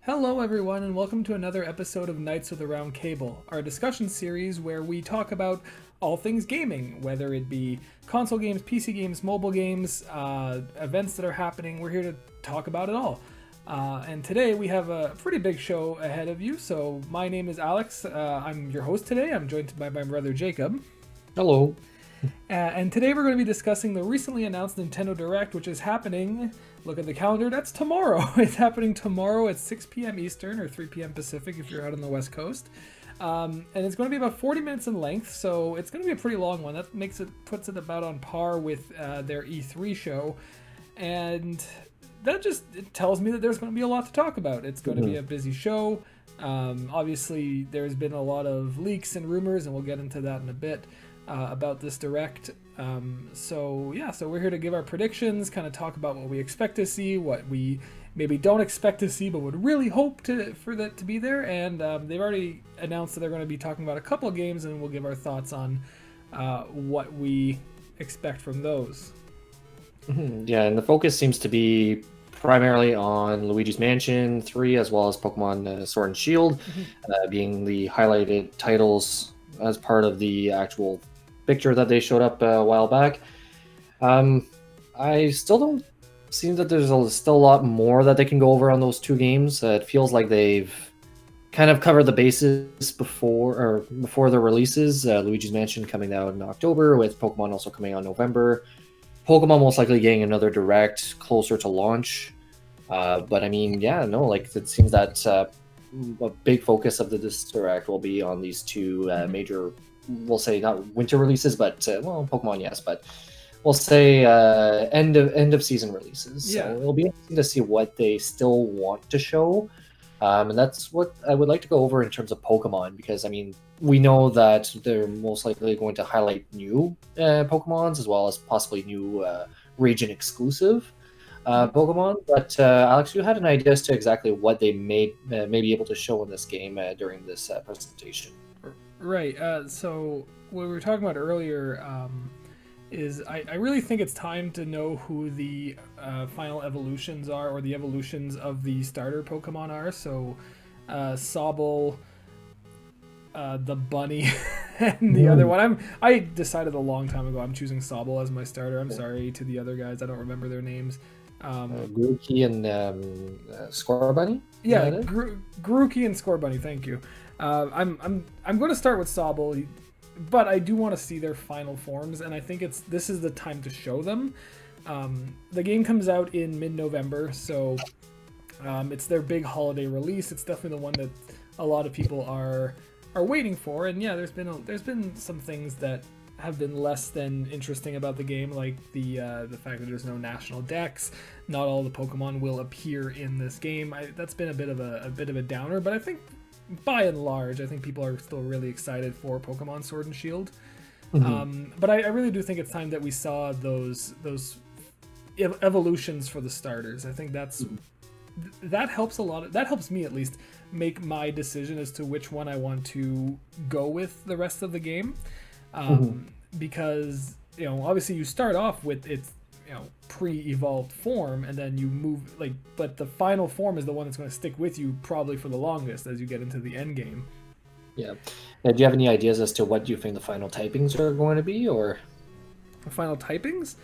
Hello, everyone, and welcome to another episode of Knights of the Round Cable, our discussion series where we talk about all things gaming, whether it be console games, PC games, mobile games, events that are happening. We're here to talk about it all. And today we have a pretty big show ahead of you. So my name is Alex. I'm your host today. I'm joined by my brother Jacob. Hello. And today we're going to be discussing the recently announced Nintendo Direct, which is happening. Look at the calendar, that's tomorrow. It's happening tomorrow at 6 p.m. Eastern or 3 p.m. Pacific if you're out on the West Coast. And it's going to be about 40 minutes in length, so it's going to be a pretty long one. That puts it about on par with their E3 show. And it tells me that there's going to be a lot to talk about. It's going to be a busy show. Obviously, there's been a lot of leaks and rumors, and we'll get into that in a bit. About this direct. So we're here to give our predictions, kind of talk about what we expect to see, what we maybe don't expect to see, but would really hope for that to be there. And they've already announced that they're going to be talking about a couple of games, and we'll give our thoughts on what we expect from those. Yeah, and the focus seems to be primarily on Luigi's Mansion 3 as well as Pokemon Sword and Shield, being the highlighted titles as part of the actual picture that they showed up a while back. I still don't see that there's still a lot more that they can go over on those two games. It feels like they've kind of covered the bases before the releases. Luigi's Mansion coming out in October, with Pokemon also coming out in November. Pokemon most likely getting another direct closer to launch. But I mean, it seems that a big focus of this direct will be on these two major, we'll say not winter releases, but Pokemon, yes, but we'll say end of season releases. Yeah. So it'll be interesting to see what they still want to show. And that's what I would like to go over in terms of Pokemon, because I mean, we know that they're most likely going to highlight new Pokemons as well as possibly new region exclusive Pokemon. But Alex, you had an idea as to exactly what they may be able to show in this game during this presentation. Right. So what we were talking about earlier is I really think it's time to know who the final evolutions are, or the evolutions of the starter Pokemon are. So Sobble, the bunny, and the other one. I decided a long time ago I'm choosing Sobble as my starter. I'm sorry to the other guys, I don't remember their names. Grookey and Scorbunny? Yeah, Grookey and Scorbunny, thank you. I'm going to start with Sobble, but I do want to see their final forms, and I think this is the time to show them. The game comes out in mid-November, so it's their big holiday release. It's definitely the one that a lot of people are waiting for, and yeah, there's been some things that have been less than interesting about the game, like the fact that there's no national dex. Not all the Pokemon will appear in this game. That's been a bit of a downer, but I think by and large, I think people are still really excited for Pokemon Sword and Shield. But I really do think it's time that we saw those evolutions for the starters. I think that helps a lot. That helps me at least make my decision as to which one I want to go with the rest of the game. Because obviously you start off with its pre-evolved form, and then you move but the final form is the one that's going to stick with you probably for the longest as you get into the end game. Yeah. Now, do you have any ideas as to what you think the final typings are going to be, or the final typings?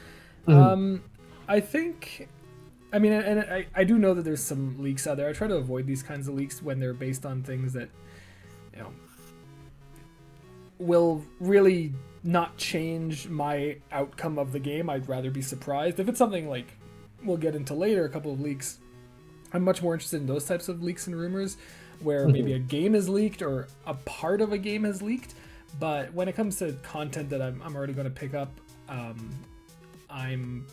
I think, I mean, and I do know that there's some leaks out there. I try to avoid these kinds of leaks when they're based on things that will really not change my outcome of the game. I'd rather be surprised. If it's something like we'll get into later, a couple of leaks, I'm much more interested in those types of leaks and rumors where maybe a game is leaked or a part of a game has leaked. But when it comes to content that I'm already going to pick up, I'm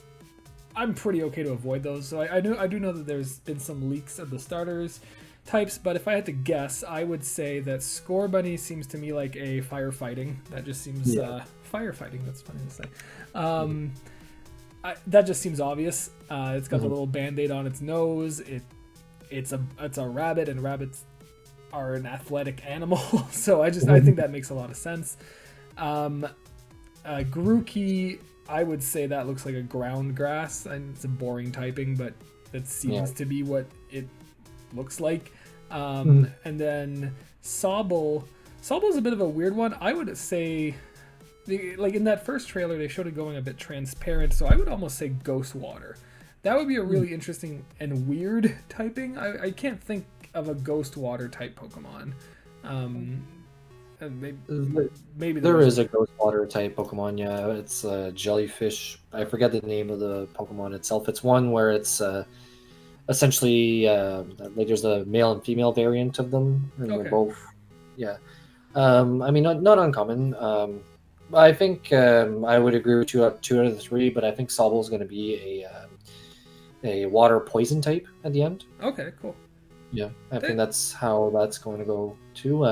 pretty okay to avoid those. So I do know that there's been some leaks of the starters types, but if I had to guess, I would say that Scorbunny seems to me like a firefighting. That just seems firefighting. That's funny to say. That just seems obvious. It's got the little band-aid on its nose. It's a rabbit, and rabbits are an athletic animal, so I think that makes a lot of sense. Grookey, I would say that looks like a ground grass, and it's a boring typing, but that seems to be what it looks like. Mm. And then Sobble is a bit of a weird one. I would say, like in that first trailer, they showed it going a bit transparent, so I would almost say Ghost Water. That would be a really interesting and weird typing. I can't think of a Ghost Water type Pokemon. And maybe There is a Ghost Water type Pokemon. Yeah, it's a jellyfish. I forget the name of the Pokemon itself. It's one where it's essentially like there's a male and female variant of them, and they're Okay. both. Yeah. I mean, not uncommon. I think I would agree with two out of the three, but I think Sobble is going to be a water poison type at the end. Okay, cool. Yeah, I think that's how that's going to go too.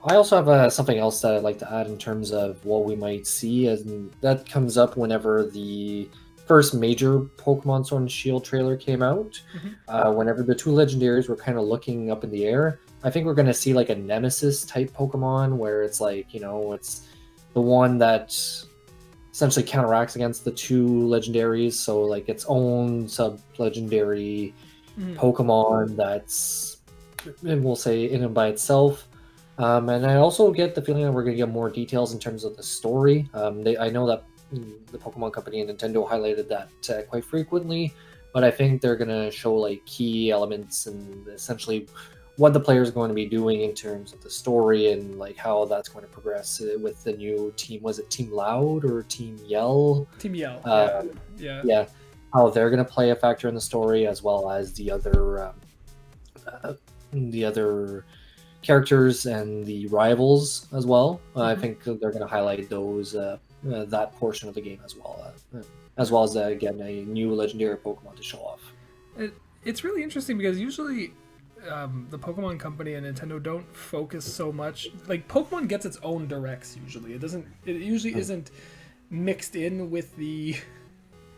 I also have something else that I'd like to add in terms of what we might see, and that comes up whenever the first major Pokemon Sword and Shield trailer came out. Whenever the two legendaries were kind of looking up in the air, I think we're going to see like a Nemesis type Pokemon where it's like, it's the one that essentially counteracts against the two legendaries. So like its own sub-legendary Pokemon that's, we'll say, in and by itself. And I also get the feeling that we're going to get more details in terms of the story. I know that the Pokemon Company and Nintendo highlighted that quite frequently, but I think they're going to show like key elements and essentially what the players are going to be doing in terms of the story and like how that's going to progress with the new team. Was it Team Loud or Team Yell? Team Yell. Yeah. How they're going to play a factor in the story, as well as the other characters and the rivals as well. I think they're going to highlight those that portion of the game as well as again a new legendary Pokemon to show off. It's really interesting because usually the Pokemon Company and Nintendo don't focus so much. Like Pokemon gets its own directs usually. It usually isn't mixed in with the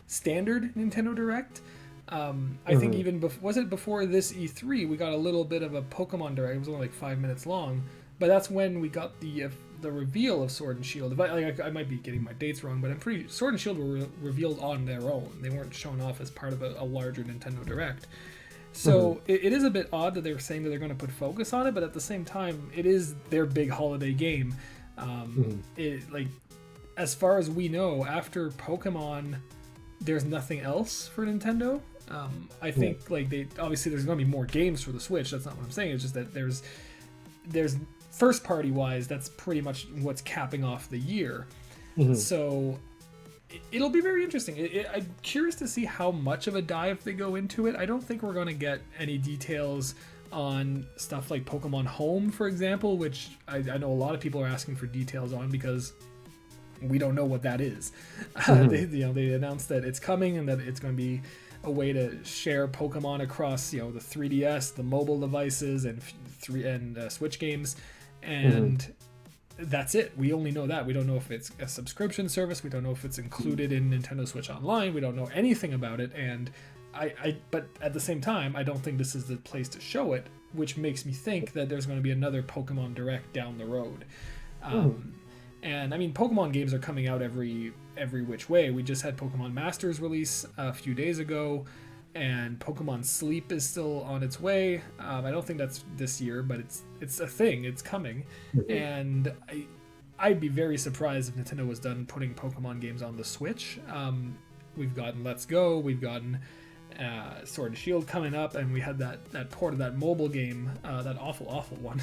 standard Nintendo Direct. I think even before this E3 we got a little bit of a Pokemon Direct. It was only like 5 minutes long, but that's when we got the reveal of Sword and Shield. I might be getting my dates wrong, but I'm pretty Sword and Shield were revealed on their own. They weren't shown off as part of a larger Nintendo Direct. So it is a bit odd that they were saying that they're going to put focus on it, but at the same time, it is their big holiday game. As far as we know, after Pokemon, there's nothing else for Nintendo. I think like they obviously there's going to be more games for the Switch. That's not what I'm saying. It's just that there's first party wise, that's pretty much what's capping off the year. So it'll be very interesting. I'm curious to see how much of a dive they go into it. I don't think we're going to get any details on stuff like Pokemon Home, for example, which I know a lot of people are asking for details on because we don't know what that is. They announced that it's coming and that it's going to be a way to share Pokemon across the 3DS, the mobile devices, and Switch games, and that's it. We only know that. We don't know if it's a subscription service. We don't know if it's included in Nintendo Switch Online. We don't know anything about it, and but at the same time, I don't think this is the place to show it, which makes me think that there's going to be another Pokemon Direct down the road. And I mean, Pokemon games are coming out every which way. We just had Pokemon Masters release a few days ago, and Pokemon Sleep is still on its way. I don't think that's this year, but it's a thing. It's coming, and I'd be very surprised if Nintendo was done putting Pokemon games on the Switch. We've gotten Let's Go, we've gotten Sword and Shield coming up, and we had that port of that mobile game, that awful one.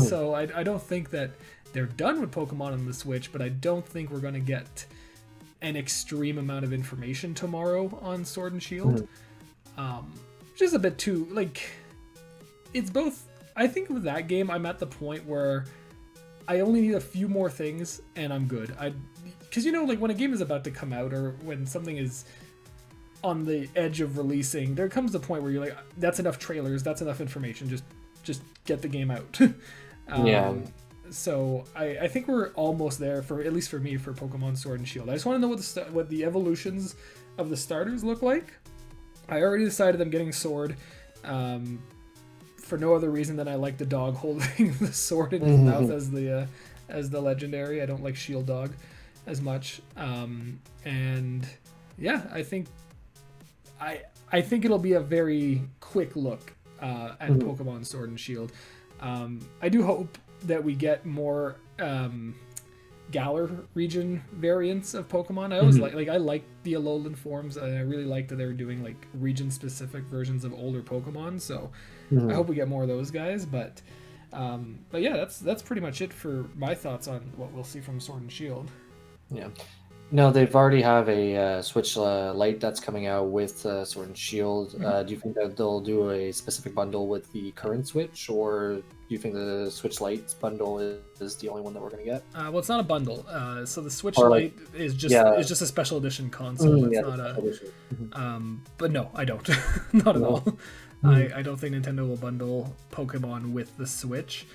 So I don't think that they're done with Pokemon on the Switch, but I don't think we're going to get an extreme amount of information tomorrow on Sword and Shield. Just a bit too, like, it's both. I think with that game, I'm at the point where I only need a few more things and I'm good. Because like when a game is about to come out or when something is on the edge of releasing, there comes the point where you're like, that's enough trailers, that's enough information, just get the game out. So I think we're almost there, for at least for me, for Pokemon Sword and Shield. I just want to know what the evolutions of the starters look like. I already decided I'm getting Sword, for no other reason than I like the dog holding the sword in his mouth as the legendary. I don't like Shield Dog as much, and yeah, I think it'll be a very quick look and Pokemon Sword and Shield. I do hope that we get more Galar region variants of Pokemon. I always I like the Alolan forms, and I really like that they're doing like region specific versions of older Pokemon. So I hope we get more of those guys. But yeah, that's pretty much it for my thoughts on what we'll see from Sword and Shield. Yeah. No, they've already have a Switch Lite that's coming out with Sword and Shield. Do you think that they'll do a specific bundle with the current Switch, or do you think the Switch Lite bundle is the only one that we're going to get? Well, it's not a bundle. So the Switch Or, Lite is just a special edition console. It's not a. But no, I don't. Not at all. I don't think Nintendo will bundle Pokemon with the Switch.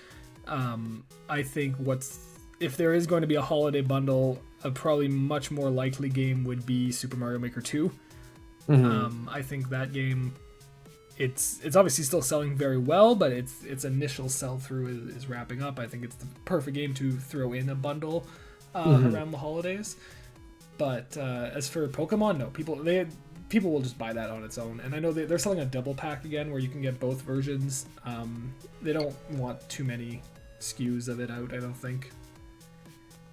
I think if there is going to be a holiday bundle, a probably much more likely game would be Super Mario Maker 2. I think that game, it's obviously still selling very well, but its initial sell-through is wrapping up. I think it's the perfect game to throw in a bundle around the holidays. But as for Pokemon, no, people will just buy that on its own. And I know they're selling a double pack again where you can get both versions. They don't want too many SKUs of it out, I don't think.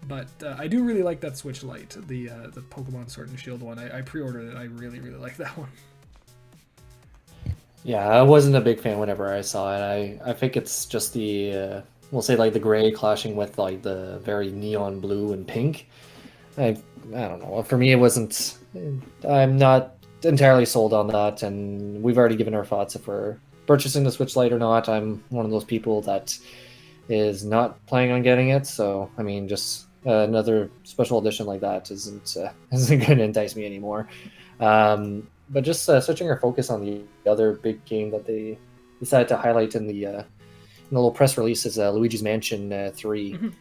But I do really like that Switch Lite, the Pokemon Sword and Shield one. I pre-ordered it. I really, really like that one. Yeah, I wasn't a big fan whenever I saw it. I think it's just the we'll say like the gray clashing with like the very neon blue and pink. I don't know. For me, it wasn't. I'm not entirely sold on that, and we've already given our thoughts if we're purchasing the Switch Lite or not. I'm one of those people that is not planning on getting it. So I mean, just another special edition like that isn't going to entice me anymore. But just switching our focus on the other big game that they decided to highlight in the little press release is Luigi's Mansion 3.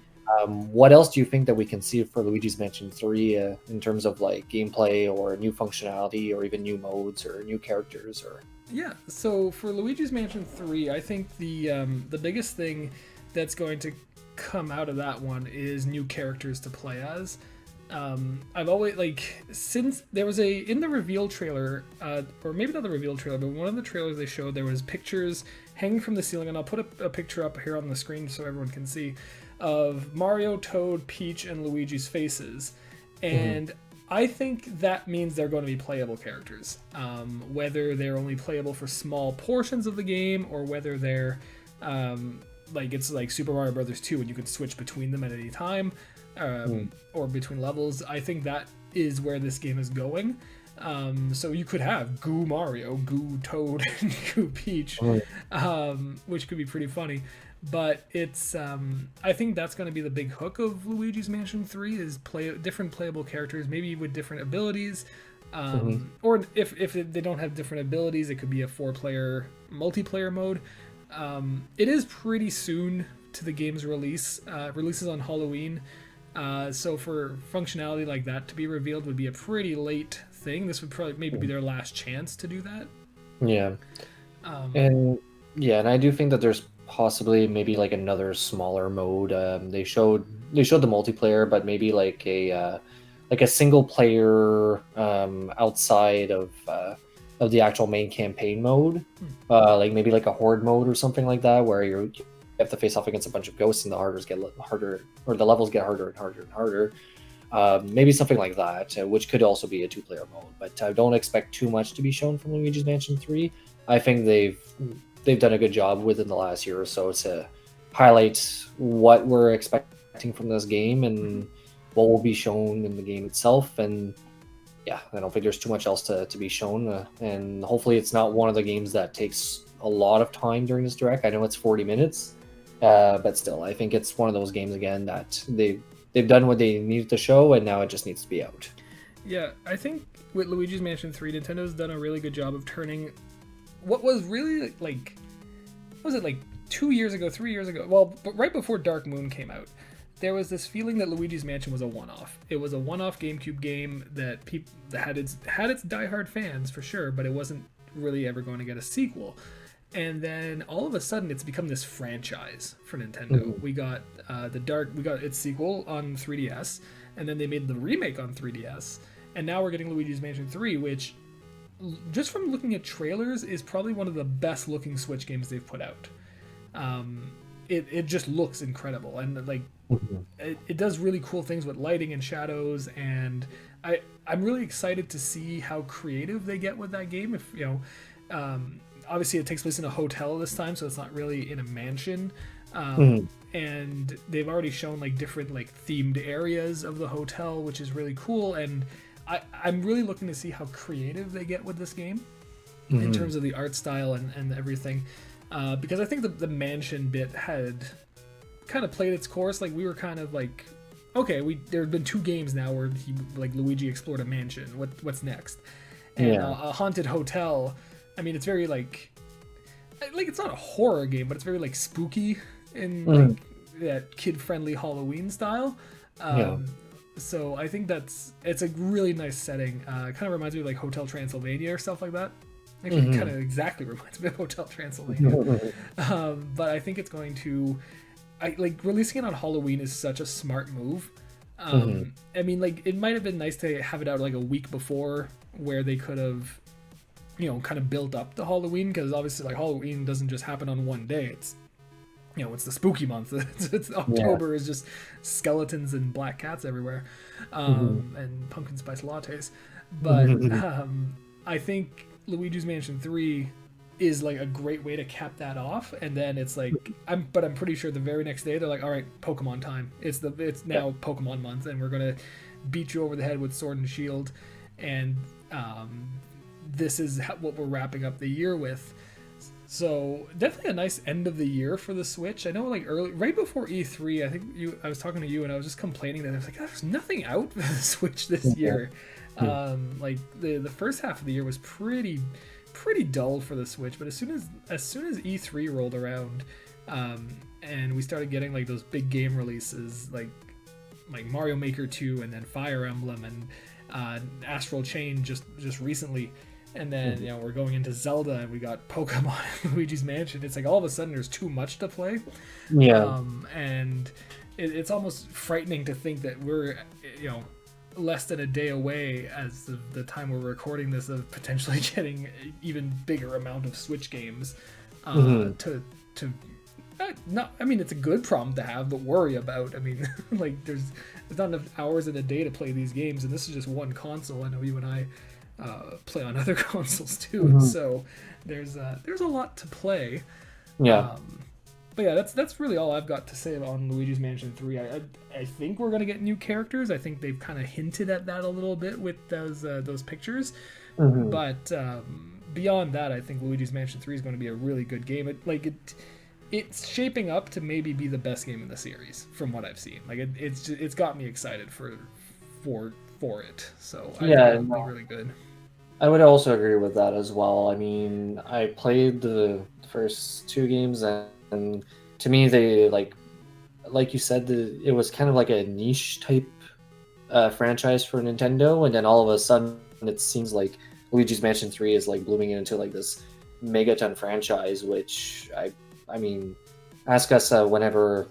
What else do you think that we can see for Luigi's Mansion 3 in terms of like gameplay or new functionality or even new modes or new characters? Or yeah, so for Luigi's Mansion 3, I think the biggest thing that's going to come out of that one is new characters to play as. I've always since there was in the reveal trailer, or maybe not the reveal trailer, but one of the trailers they showed, there was pictures hanging from the ceiling, and I'll put a picture up here on the screen so everyone can see, of Mario, Toad, Peach, and Luigi's faces. And I think that means they're going to be playable characters. Whether they're only playable for small portions of the game, or whether they're it's like Super Mario Brothers 2 and you can switch between them at any time, or between levels. I think that is where this game is going. So you could have Goo Mario, Goo Toad, and Goo Peach, which could be pretty funny. But it's I think that's going to be the big hook of Luigi's Mansion 3 is different playable characters, maybe with different abilities. Or if they don't have different abilities, it could be a 4-player multiplayer mode. It is pretty soon to the game's release. Releases on Halloween. So for functionality like that to be revealed would be a pretty late thing. This would probably maybe be their last chance to do that. Yeah. And I do think that there's possibly maybe like another smaller mode. They showed the multiplayer, but maybe like a single player outside of the actual main campaign mode, like maybe like a horde mode or something like that, where you have to face off against a bunch of ghosts and the harders get harder, or the levels get harder and harder and harder. Maybe something like that, which could also be a 2-player mode. But I don't expect too much to be shown from Luigi's Mansion 3. I think they've done a good job within the last year or so to highlight what we're expecting from this game and what will be shown in the game itself. And yeah, I don't think there's too much else to be shown. And hopefully it's not one of the games that takes a lot of time during this direct. I know it's 40 minutes, but still, I think it's one of those games again that they've done what they needed to show, and now it just needs to be out. Yeah, I think with Luigi's Mansion 3, Nintendo's done a really good job of turning what was really like 2 years ago, 3 years ago, well, but right before Dark Moon came out, there was this feeling that Luigi's Mansion was a one-off. It was a one-off GameCube game that had its diehard fans for sure, but it wasn't really ever going to get a sequel. And then all of a sudden, it's become this franchise for Nintendo. We got we got its sequel on 3DS, and then they made the remake on 3DS, and now we're getting Luigi's Mansion 3, which just from looking at trailers, is probably one of the best looking Switch games they've put out. It just looks incredible, and like Mhm. it does really cool things with lighting and shadows, and I'm really excited to see how creative they get with that game. If obviously it takes place in a hotel this time, so it's not really in a mansion. Mhm. And they've already shown like different like themed areas of the hotel, which is really cool. And I'm really looking to see how creative they get with this game in Mhm. terms of the art style and everything. Because I think the mansion bit had kind of played its course. Like we were kind of like, okay, there have been 2 games now where Luigi explored a mansion. What's next? And Yeah. a haunted hotel. I mean, it's very like it's not a horror game, but it's very like spooky in like Mhm. that kid-friendly Halloween style. Yeah. Um, so I think it's a really nice setting. It kind of reminds me of like Hotel Transylvania or stuff like that. Actually, it kind Mhm. of exactly reminds me of Hotel Transylvania. But I think it's going to, I like releasing it on Halloween is such a smart move. Mhm. I mean, like it might have been nice to have it out like a week before, where they could have, kind of built up to Halloween, because obviously like Halloween doesn't just happen on one day. It's the spooky month. It's Yeah. October is just skeletons and black cats everywhere, Mhm. and pumpkin spice lattes. But Mhm. I think Luigi's Mansion 3 is like a great way to cap that off, and then it's like I'm pretty sure the very next day they're like, all right, Pokemon time. It's Yeah. now Pokemon month, and we're gonna beat you over the head with Sword and Shield, and um, this is what we're wrapping up the year with. So definitely a nice end of the year for the Switch. I know like early, right before E3, I was talking to you and I was just complaining that I was like, there's nothing out for the Switch this year. Mhm. Like the first half of the year was pretty dull for the Switch, but as soon as E3 rolled around, and we started getting like those big game releases like Mario Maker 2 and then Fire Emblem and Astral Chain just recently, and then Mhm. we're going into Zelda and we got Pokemon and Luigi's Mansion. It's like all of a sudden there's too much to play, Yeah. and it's almost frightening to think that we're less than a day away as of the time we're recording this of potentially getting an even bigger amount of Switch games Mhm. to not, I mean, it's a good problem to have, but worry about. I mean, like there's not enough hours in a day to play these games, and this is just one console. I know you and I play on other consoles too, Mhm. so there's a lot to play. Yeah. Um, but yeah, that's really all I've got to say on Luigi's Mansion 3. I think we're gonna get new characters. I think they've kind of hinted at that a little bit with those pictures, Mhm. but beyond that, I think Luigi's Mansion 3 is going to be a really good game. It's shaping up to maybe be the best game in the series from what I've seen. Like it's got me excited for it. So I think Yeah. it'll be No, really good. I would also agree with that as well. I mean, I played the first 2 games, and to me, they like you said, it was kind of like a niche type franchise for Nintendo, and then all of a sudden, it seems like Luigi's Mansion 3 is like blooming into like this megaton franchise. Which I mean, ask us whenever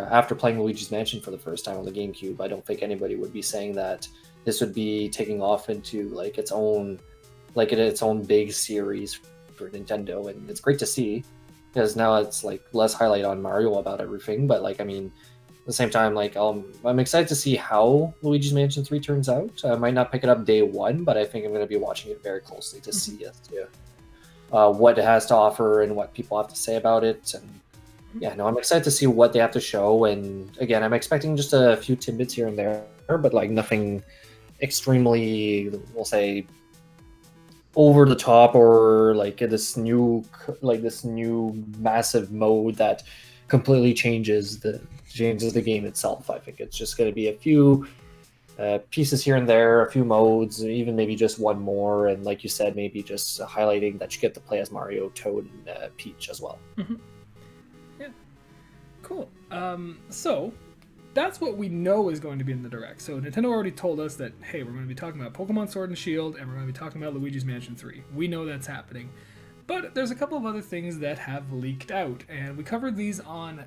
after playing Luigi's Mansion for the first time on the GameCube, I don't think anybody would be saying that this would be taking off into its own big series for Nintendo, and it's great to see because now it's like less highlight on Mario about everything, but like I mean, at the same time, like I'm excited to see how Luigi's Mansion 3 turns out. I might not pick it up day one, but I think I'm going to be watching it very closely to Mhm. see as to what it has to offer and what people have to say about it. And yeah, no, I'm excited to see what they have to show. And again, I'm expecting just a few tidbits here and there, but like nothing extremely, we'll say, over the top or like this new massive mode that completely changes the game itself. I think it's just going to be a few pieces here and there, a few modes, even maybe just one more, and like you said, maybe just highlighting that you get to play as Mario, Toad, and Peach as well. Mhm. Yeah, cool. So that's what we know is going to be in the direct. So Nintendo already told us that, hey, we're going to be talking about Pokemon Sword and Shield, and we're going to be talking about Luigi's Mansion 3. We know that's happening. But there's a couple of other things that have leaked out, and we covered these on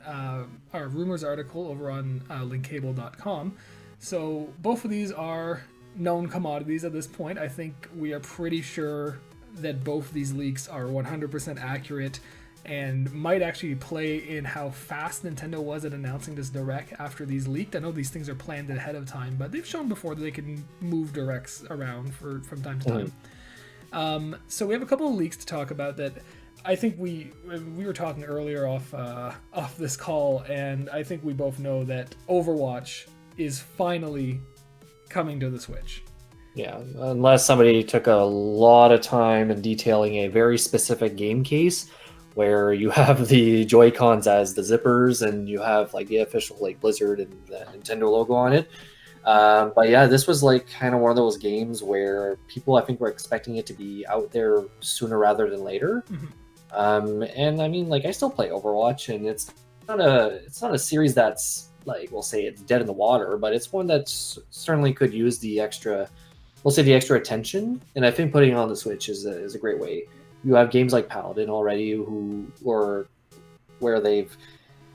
our rumors article over on linkcable.com. So both of these are known commodities at this point. I think we are pretty sure that both these leaks are 100% accurate and might actually play in how fast Nintendo was at announcing this direct after these leaked. I know these things are planned ahead of time, but they've shown before that they can move directs around from time to time. So we have a couple of leaks to talk about that I think we were talking earlier off this call, and I think we both know that Overwatch is finally coming to the Switch. Yeah, unless somebody took a lot of time in detailing a very specific game case where you have the Joy-Cons as the zippers and you have like the official like Blizzard and the Nintendo logo on it. But yeah, this was like kind of one of those games where people I think were expecting it to be out there sooner rather than later. And I mean, like I still play Overwatch, and it's not a series that's like we'll say it's dead in the water, but it's one that certainly could use the extra attention. And I think putting it on the Switch is a great way. You have games like Paladin already, where they've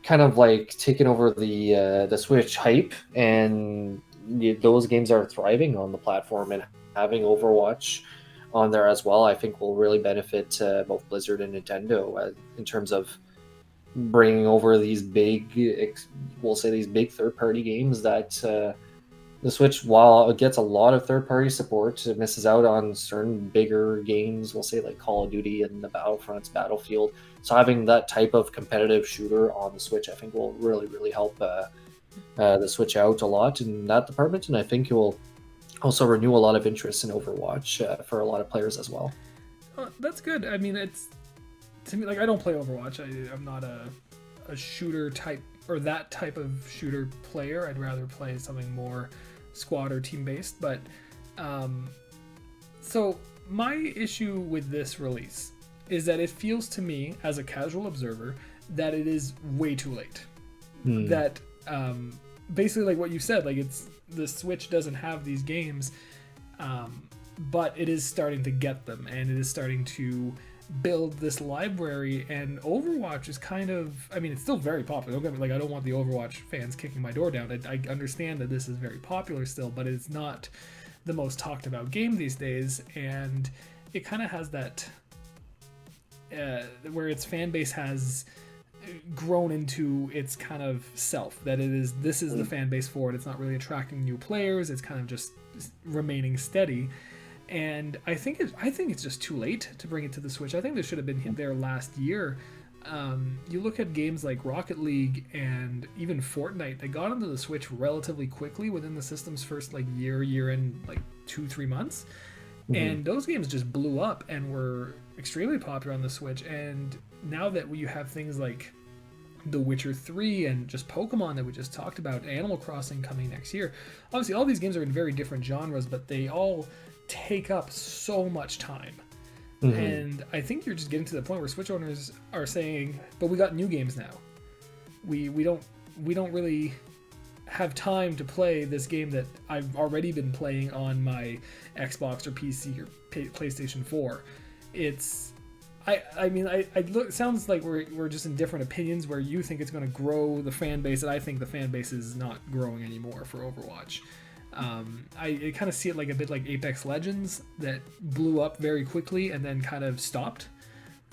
kind of like taken over the Switch hype, and those games are thriving on the platform. And having Overwatch on there as well, I think will really benefit both Blizzard and Nintendo in terms of bringing over these big third-party games that the Switch, while it gets a lot of third-party support, it misses out on certain bigger games, we'll say like Call of Duty and the Battlefronts, Battlefield. So having that type of competitive shooter on the Switch, I think will really, really help the Switch out a lot in that department. And I think it will also renew a lot of interest in Overwatch for a lot of players as well. That's good. I mean, it's to me like I don't play Overwatch. I'm not a shooter type or that type of shooter player. I'd rather play something more squad or team based. But so my issue with this release is that it feels to me as a casual observer that it is way too late. That basically like what you said, like it's the Switch doesn't have these games, but it is starting to get them, and it is starting to build this library. And Overwatch is kind of, I mean, it's still very popular. Don't get me, like I don't want the Overwatch fans kicking my door down. I understand that this is very popular still, but it's not the most talked about game these days, and it kind of has that where its fan base has grown into its kind of self, that this is the fan base for it. It's not really attracting new players. It's kind of just remaining steady. And I think it's just too late to bring it to the Switch. I think this should have been hit there last year. You look at games like Rocket League and even Fortnite, they got onto the Switch relatively quickly within the system's first like year and like 2-3 months. And those games just blew up and were extremely popular on the Switch. And now that you have things like The Witcher 3 and just Pokemon that we just talked about, Animal Crossing coming next year, obviously all these games are in very different genres, but they all take up so much time. And I think you're just getting to the point where Switch owners are saying, but we got new games now. We don't really have time to play this game that I've already been playing on my Xbox or PC or PlayStation 4. I mean, it sounds like we're just in different opinions, where you think it's going to grow the fan base, and I think the fan base is not growing anymore for Overwatch. I kind of see it like a bit like Apex Legends, that blew up very quickly and then kind of stopped.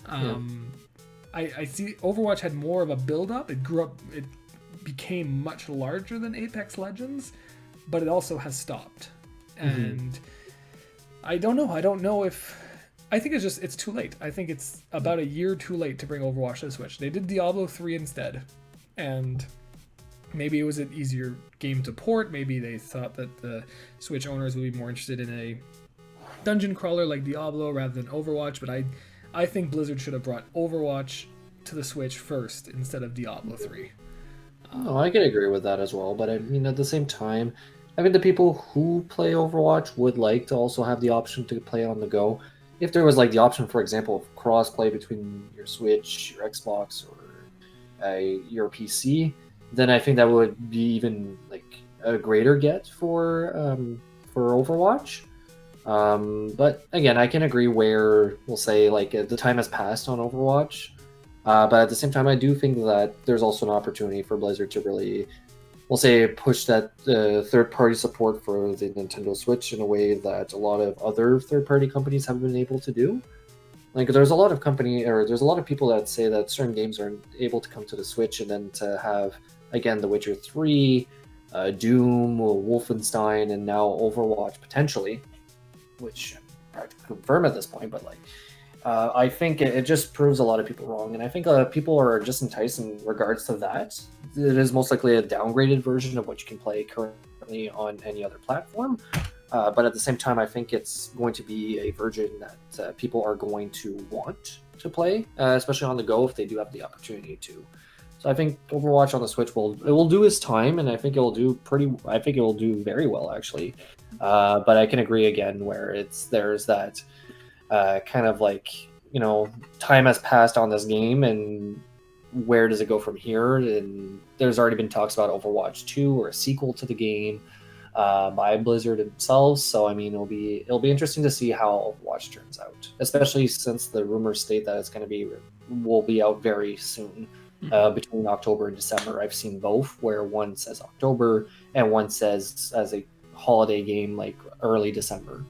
I see Overwatch had more of a build up. It grew up, it became much larger than Apex Legends, but it also has stopped. And I don't know if, I think it's too late. I think it's about a year too late to bring Overwatch to the Switch. They did Diablo 3 instead, and maybe it was an easier game to port. Maybe they thought that the Switch owners would be more interested in a dungeon crawler like Diablo rather than Overwatch. But I think Blizzard should have brought Overwatch to the Switch first instead of Diablo 3. I can agree with that as well. But I mean, at the same time, I mean, the people who play Overwatch would like to also have the option to play on the go. If there was like the option, for example, of cross-play between your Switch, your Xbox, or your PC, then I think that would be even like a greater get for Overwatch. But again, I can agree where we'll say like the time has passed on Overwatch. But at the same time, I do think that there's also an opportunity for Blizzard to really we'll say, push that third-party support for the Nintendo Switch in a way that a lot of other third-party companies have been able to do. Like, there's a lot of people that say that certain games are able to come to the Switch, and then to have, again, The Witcher 3, Doom, Wolfenstein, and now Overwatch potentially, which I hard to confirm at this point, but like, I think it just proves a lot of people wrong, and I think people are just enticed in regards to that. It is most likely a downgraded version of what you can play currently on any other platform. But at the same time, I think it's going to be a version that people are going to want to play, especially on the go if they do have the opportunity to. So I think Overwatch on the Switch will do its time, and I think it will do very well actually. But I can agree again where there's that kind of like, time has passed on this game, and where does it go from here? And there's already been talks about Overwatch 2 or a sequel to the game by Blizzard themselves. So I mean, it'll be interesting to see how Overwatch turns out, especially since the rumors state that will be out very soon, between October and December. I've seen both, where one says October and one says as a holiday game like early December.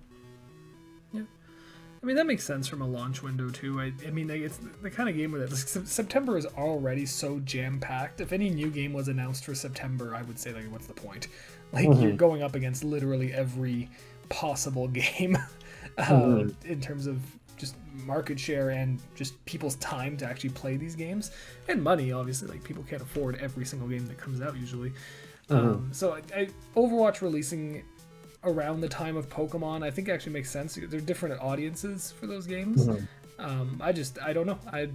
Yeah, I mean that makes sense from a launch window too. I mean, like, it's the kind of game where September is already so jam packed. If any new game was announced for September, I would say, like, what's the point? Like, you're going up against literally every possible game in terms of just market share and just people's time to actually play these games, and money, obviously. Like, people can't afford every single game that comes out usually. So Overwatch releasing around the time of Pokemon, I think actually makes sense. They're different audiences for those games. I don't know. I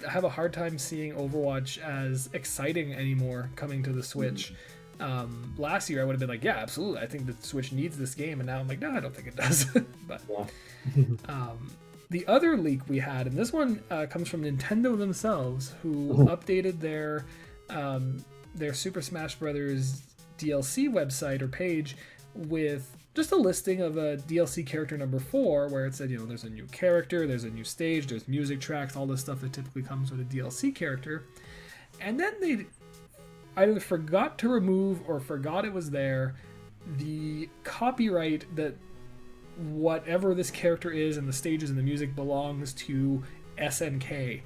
have a hard time seeing Overwatch as exciting anymore coming to the Switch. Last year I would have been like, yeah, absolutely, I think the Switch needs this game, and now I'm like, no, I don't think it does. But the other leak we had, and this one comes from Nintendo themselves, who updated their Super Smash Brothers DLC website or page with just a listing of a DLC character number 4, where it said, there's a new character, there's a new stage, there's music tracks, all this stuff that typically comes with a DLC character. And then they either forgot to remove or forgot it was there the copyright that whatever this character is and the stages and the music belongs to SNK.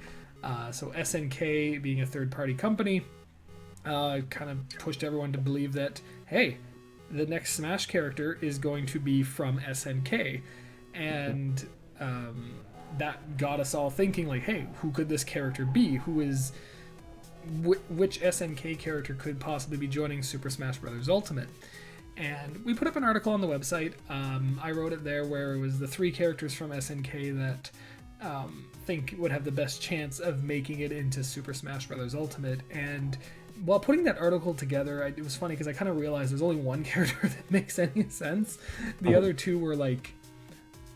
So SNK, being a third-party company, kind of pushed everyone to believe that, hey, the next Smash character is going to be from SNK. And that got us all thinking, like, hey, who could this character be? Which SNK character could possibly be joining Super Smash Bros. Ultimate? And we put up an article on the website. I wrote it there where it was the 3 characters from SNK that think would have the best chance of making it into Super Smash Bros. Ultimate. And while putting that article together, it was funny because I kind of realized there's only one character that makes any sense. The other 2 were like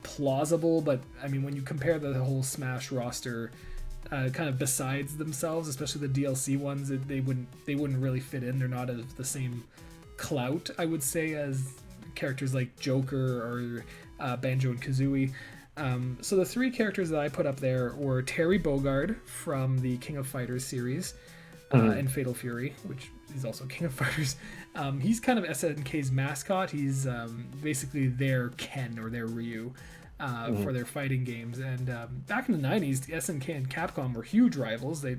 plausible, but I mean, when you compare the whole Smash roster, kind of besides themselves, especially the DLC ones, they wouldn't really fit in. They're not of the same clout, I would say, as characters like Joker or Banjo and Kazooie. So the 3 characters that I put up there were Terry Bogard from the King of Fighters series, and Fatal Fury, which is also King of Fighters. He's kind of SNK's mascot. He's basically their Ken or their Ryu for their fighting games. And back in the 90s, the SNK and Capcom were huge rivals. They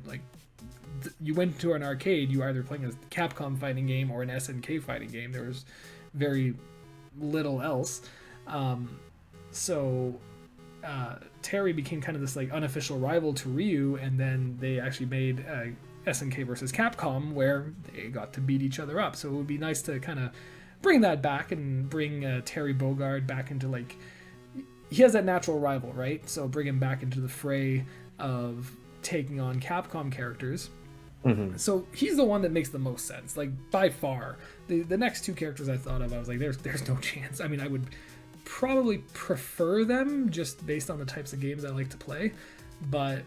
you went to an arcade, you were either playing a Capcom fighting game or an SNK fighting game. There was very little else. So Terry became kind of this like unofficial rival to Ryu, and then they actually made SNK versus Capcom, where they got to beat each other up. So it would be nice to kind of bring that back and bring Terry Bogard back into, like, he has that natural rival, right? So bring him back into the fray of taking on Capcom characters. So he's the one that makes the most sense, like, by far. The next 2 characters I thought of, I was like, there's no chance. I mean, I would probably prefer them just based on the types of games I like to play, but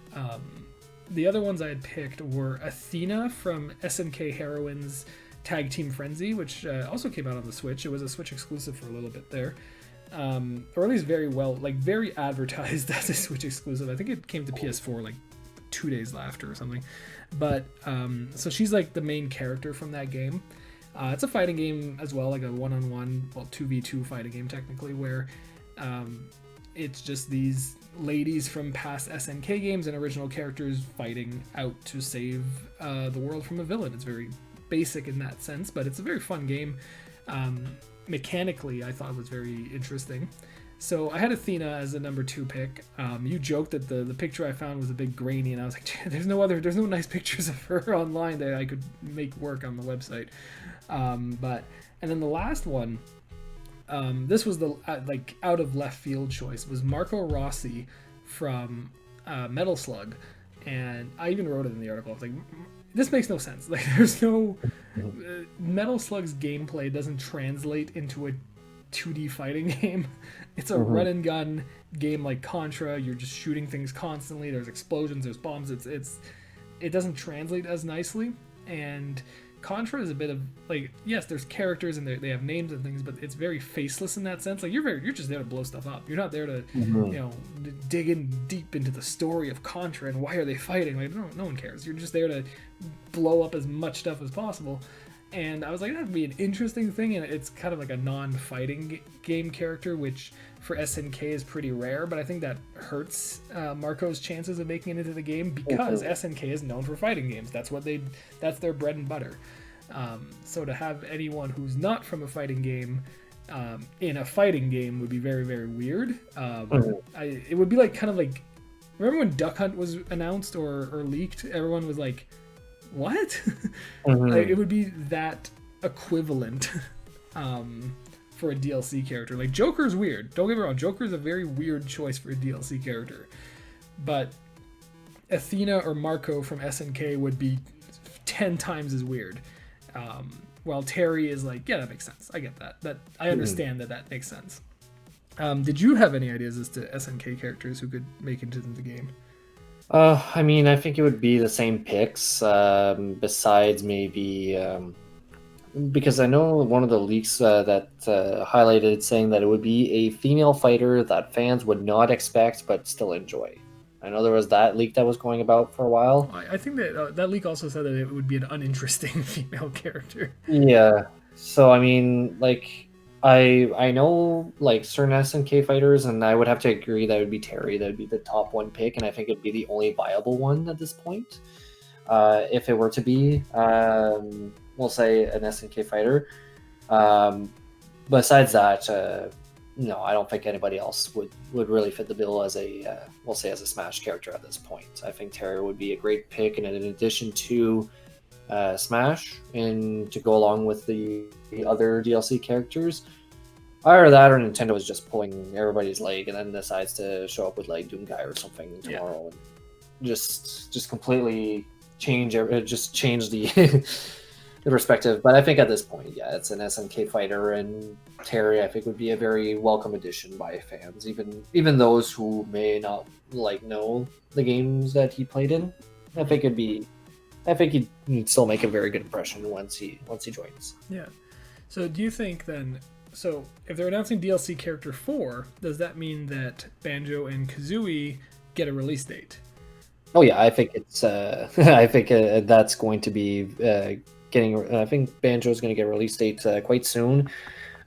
the other ones I had picked were Athena from SNK Heroines Tag Team Frenzy, which also came out on the Switch. It was a Switch exclusive for a little bit there, or at least very advertised as a Switch exclusive. I think it came to PS4 like 2 days after or something. But so she's like the main character from that game. It's a fighting game as well, like a one-on-one, well, 2v2 fighting game technically, where it's just these ladies from past SNK games and original characters fighting out to save the world from a villain. It's very basic in that sense, but it's a very fun game. Mechanically, I thought it was very interesting. So I had Athena as a number 2 pick. You joked that the picture I found was a bit grainy, and I was like, there's no nice pictures of her online that I could make work on the website. And then the last one, this was the like out of left field choice, was Marco Rossi from Metal Slug, and I even wrote it in the article. I was like, this makes no sense. Like, there's no Metal Slug's gameplay doesn't translate into a 2D fighting game. It's a run and gun game like Contra. You're just shooting things constantly. There's explosions. There's bombs. It doesn't translate as nicely. And Contra is a bit of like, yes, there's characters and they have names and things, but it's very faceless in that sense. Like you're just there to blow stuff up. You're not there to dig in deep into the story of Contra and why are they fighting. Like no one cares. You're just there to blow up as much stuff as possible. And I was like, that'd be an interesting thing, and it's kind of like a non-fighting game character, which for SNK is pretty rare, but I think that hurts Marco's chances of making it into the game because SNK is known for fighting games. That's their bread and butter. So to have anyone who's not from a fighting game in a fighting game would be very, very weird. It would be like kind of like, remember when Duck Hunt was announced or leaked? Everyone was like, what? Like, it would be that equivalent for a DLC character. Like Joker's weird. Don't get me wrong, Joker's a very weird choice for a DLC character. But Athena or Marco from SNK would be 10 times as weird. While Terry is like, yeah, that makes sense. I get that. That I understand that makes sense. Did you have any ideas as to SNK characters who could make it into the game? I mean, I think it would be the same picks, besides maybe, because I know one of the leaks that highlighted saying that it would be a female fighter that fans would not expect but still enjoy. I know there was that leak that was going about for a while. I think that that leak also said that it would be an uninteresting female character. Yeah, so I mean, like, I know like certain SNK fighters, and I would have to agree that it would be Terry. That would be the top one pick, and I think it'd be the only viable one at this point. If it were to be, we'll say an SNK fighter. Besides that, no, I don't think anybody else would really fit the bill as a we'll say as a Smash character at this point. I think Terry would be a great pick, and in addition to Smash, and to go along with the other DLC characters. Either that or Nintendo is just pulling everybody's leg and then decides to show up with like Doomguy or something tomorrow and just completely change the the perspective. But I think at this point, yeah, it's an SNK fighter, and Terry I think would be a very welcome addition by fans, even those who may not like know the games that he played in. I think he'd still make a very good impression once he joins. Yeah. So do you think then? So if they're announcing DLC character 4, does that mean that Banjo and Kazooie get a release date? Oh yeah, I think it's. I think that's going to be getting. I think Banjo is going to get a release date quite soon.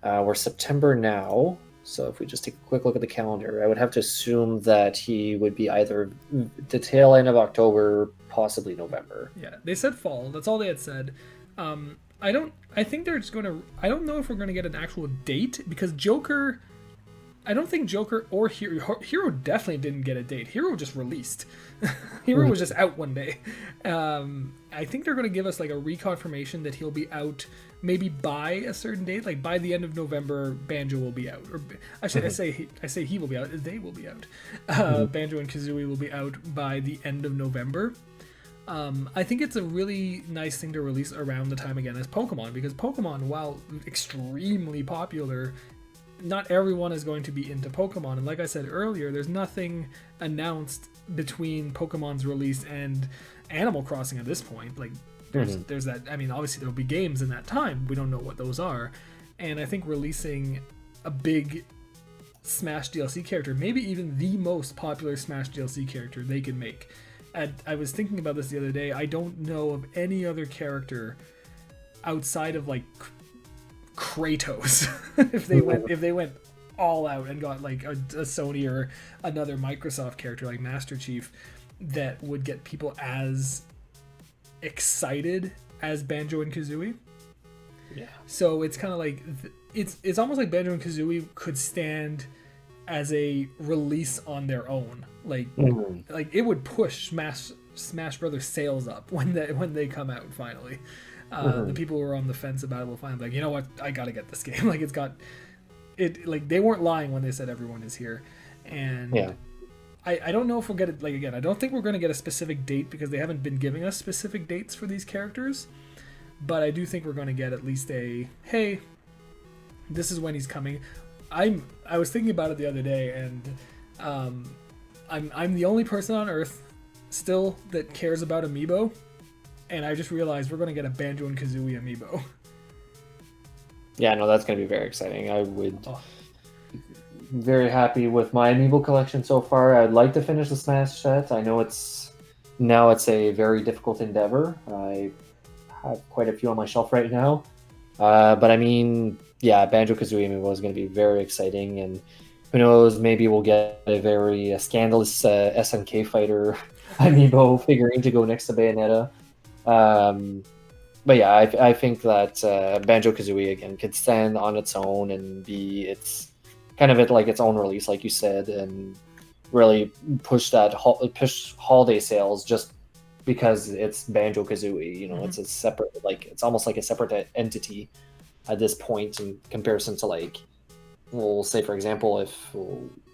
We're September now, so if we just take a quick look at the calendar, I would have to assume that he would be either the tail end of October, possibly November. Yeah, they said fall. That's all they had said. I think they're just going to. I don't know if we're going to get an actual date because Joker. I don't think Joker or Hero definitely didn't get a date. Hero just released. Hero was just out one day. I think they're going to give us like a reconfirmation that he'll be out maybe by a certain date, like by the end of November. Banjo will be out, or I say he will be out. They will be out. Banjo and Kazooie will be out by the end of November. I think it's a really nice thing to release around the time again as Pokemon, because Pokemon, while extremely popular, not everyone is going to be into Pokemon. And like I said earlier, there's nothing announced between Pokemon's release and Animal Crossing at this point. Like there's that. I mean, obviously there'll be games in that time. We don't know what those are. And I think releasing a big Smash DLC character, maybe even the most popular Smash DLC character they can make. I was thinking about this the other day. I don't know of any other character outside of like Kratos, if they went all out and got like a Sony or another Microsoft character like Master Chief, that would get people as excited as Banjo and Kazooie. Yeah. So it's kind of like it's almost like Banjo and Kazooie could stand as a release on their own. Like like it would push Smash Brothers sales up when they come out finally. The people who were on the fence about it will finally be like, you know what, I gotta get this game. Like like they weren't lying when they said everyone is here. And Yeah. I don't know if we'll get it. Like again, I don't think we're going to get a specific date because they haven't been giving us specific dates for these characters. But I do think we're going to get at least a, hey, this is when he's coming. I was thinking about it the other day, and I'm the only person on Earth still that cares about Amiibo, and I just realized we're going to get a Banjo and Kazooie Amiibo. Yeah, no, that's going to be very exciting. I would. Oh. Very happy with my Amiibo collection so far. I'd like to finish the Smash set. I know it's a very difficult endeavor. I have quite a few on my shelf right now. But I mean, yeah, Banjo-Kazooie Amiibo is going to be very exciting, and who knows, maybe we'll get a very scandalous SNK fighter Amiibo figurine to go next to Bayonetta. But yeah, I think that Banjo-Kazooie, again, could stand on its own and be its own release, like you said, and really push holiday sales just because it's Banjo-Kazooie. You know, it's a separate, it's almost like a separate entity at this point in comparison to, like, we'll say, for example, if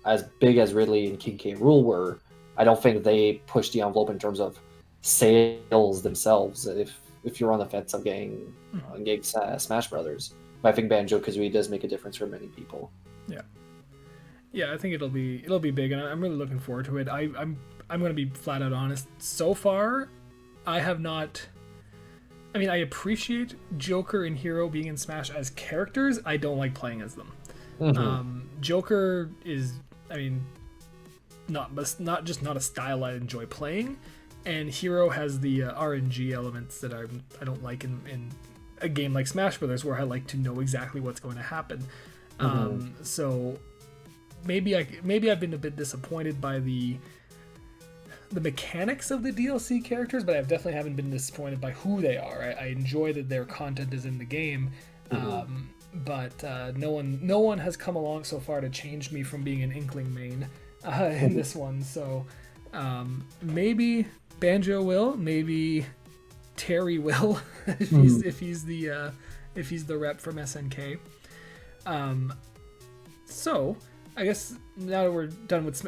as big as Ridley and King K. Rool were, I don't think they push the envelope in terms of sales themselves. If you're on the fence of getting Smash Brothers, but I think Banjo-Kazooie does make a difference for many people. Yeah, I think it'll be big, and I'm really looking forward to it. I'm going to be flat out honest. So far, I have not. I mean, I appreciate Joker and Hero being in Smash as characters. I don't like playing as them. Joker is, I mean, not just not a style I enjoy playing, and Hero has the RNG elements that I don't like in a game like Smash Brothers, where I like to know exactly what's going to happen. So maybe I've been a bit disappointed by the mechanics of the DLC characters, but I definitely haven't been disappointed by who they are. I enjoy that their content is in the game, but no one has come along so far to change me from being an Inkling main in this one. So maybe Banjo will, maybe Terry will, if he's the rep from SNK. So I guess now that we're done with,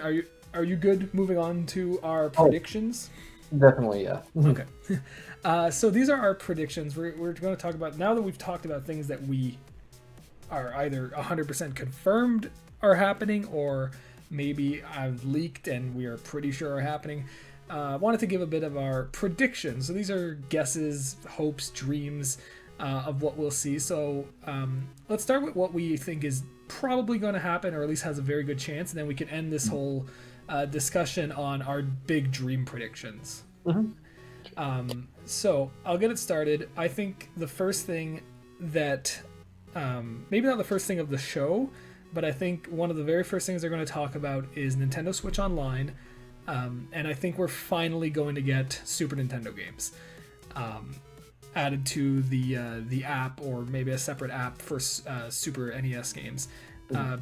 are you good moving on to our predictions? Definitely, yeah. Okay. So these are our predictions. We're going to talk about, now that we've talked about things that we are either 100% confirmed are happening, or maybe I've leaked and we are pretty sure are happening. I wanted to give a bit of our predictions. So these are guesses, hopes, dreams of what we'll see. So let's start with what we think is probably going to happen, or at least has a very good chance, and then we can end this whole discussion on our big dream predictions. So I'll get it started. I think the first thing that maybe not the first thing of the show, but I think one of the very first things they're going to talk about is Nintendo Switch Online, and I think we're finally going to get Super Nintendo games added to the app, or maybe a separate app for Super NES games,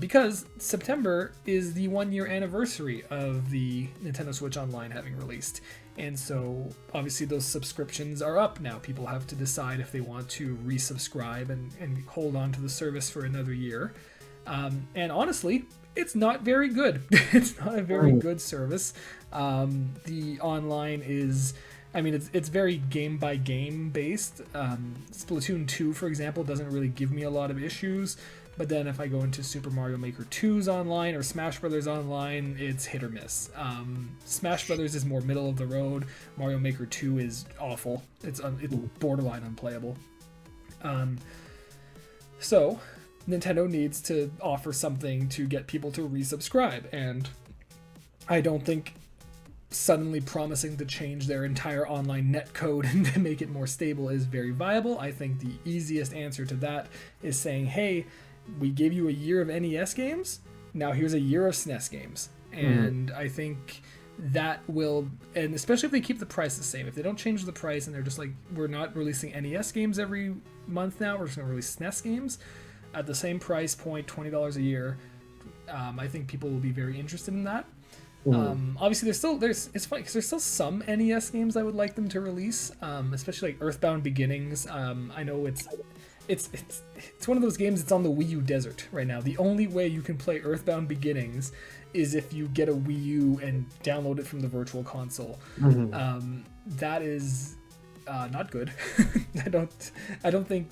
because September is the 1-year anniversary of the Nintendo Switch Online having released, and so obviously those subscriptions are up now. People have to decide if they want to resubscribe and hold on to the service for another year, and honestly, it's not very good. It's not a very good service. The online is, I mean, it's very game by game based. Splatoon 2, for example, doesn't really give me a lot of issues. But then if I go into Super Mario Maker 2's online or Smash Brothers online, it's hit or miss. Smash Brothers is more middle of the road. Mario Maker 2 is awful. It's borderline unplayable. So Nintendo needs to offer something to get people to resubscribe, and I don't think suddenly promising to change their entire online net code and to make it more stable is very viable. I think the easiest answer to that is saying, hey, we gave you a year of NES games, now here's a year of SNES games. And I think that will, and especially if they keep the price the same, if they don't change the price and they're just like, we're not releasing NES games every month now, we're just going to release SNES games at the same price point, $20 a year, I think people will be very interested in that. Obviously it's funny because there's still some NES games I would like them to release, especially like Earthbound Beginnings. I know it's one of those games that's on the Wii U desert right now. The only way you can play Earthbound Beginnings is if you get a Wii U and download it from the Virtual Console. That is not good. I don't think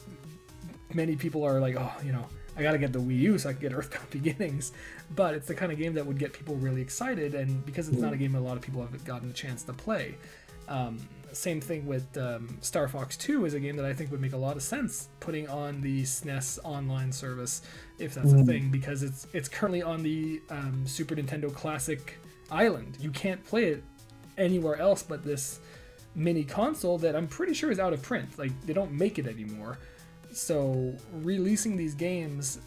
many people are like, oh, you know, I gotta get the Wii U so I can get Earthbound Beginnings, but it's the kind of game that would get people really excited, and because it's not a game a lot of people have gotten a chance to play. Same thing with Star Fox 2 is a game that I think would make a lot of sense putting on the SNES online service, if that's a thing, because it's currently on the Super Nintendo Classic Island. You can't play it anywhere else but this mini console that I'm pretty sure is out of print. Like, they don't make it anymore. So releasing these games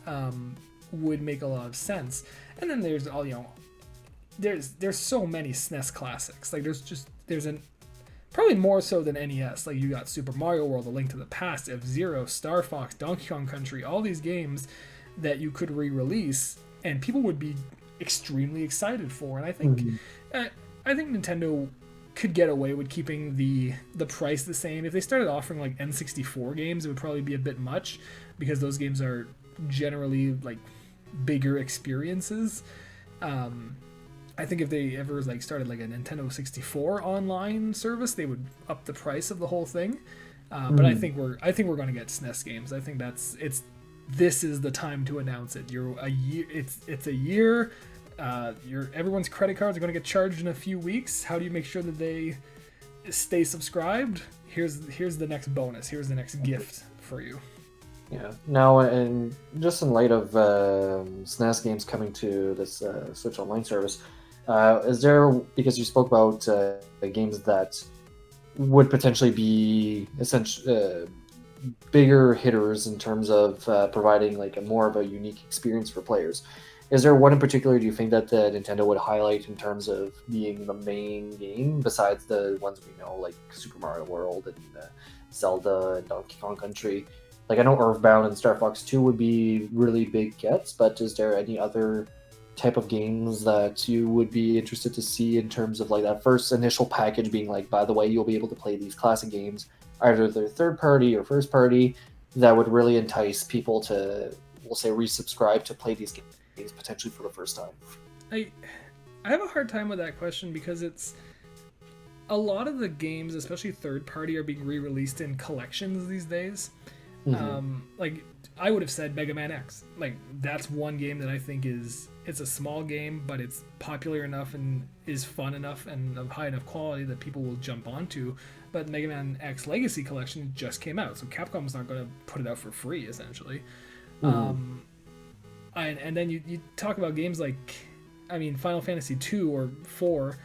would make a lot of sense. And then there's all, you know, there's so many SNES classics. Like there's probably more so than NES. Like you got Super Mario World, A Link to the Past, F-Zero, Star Fox, Donkey Kong Country, all these games that you could re-release and people would be extremely excited for. And I think Nintendo could get away with keeping the price the same. If they started offering like N64 games, it would probably be a bit much because those games are generally like bigger experiences. I think if they ever like started like a Nintendo 64 online service, they would up the price of the whole thing. But I think we're going to get SNES games. I think this is the time to announce it. It's a year. Everyone's credit cards are going to get charged in a few weeks. How do you make sure that they stay subscribed? Here's the next bonus. Here's the next gift for you. Yeah. Now, and just in light of SNES games coming to this Switch Online service, is there, because you spoke about games that would potentially be bigger hitters in terms of providing like a more of a unique experience for players, is there one in particular do you think that Nintendo would highlight in terms of being the main game besides the ones we know like Super Mario World and Zelda and Donkey Kong Country? Like I know Earthbound and Star Fox 2 would be really big gets, but is there any other type of games that you would be interested to see in terms of like that first initial package being like, by the way, you'll be able to play these classic games, either they're third party or first party, that would really entice people to, we'll say, resubscribe to play these games potentially for the first time? I have a hard time with that question because it's a lot of the games, especially third party, are being re-released in collections these days. Like I would have said Mega Man X. Like that's one game that I think it's a small game, but it's popular enough and is fun enough and of high enough quality that people will jump onto. But Mega Man X Legacy Collection just came out, so Capcom's not going to put it out for free, essentially. And then you talk about games like, I mean, Final Fantasy 2 or 4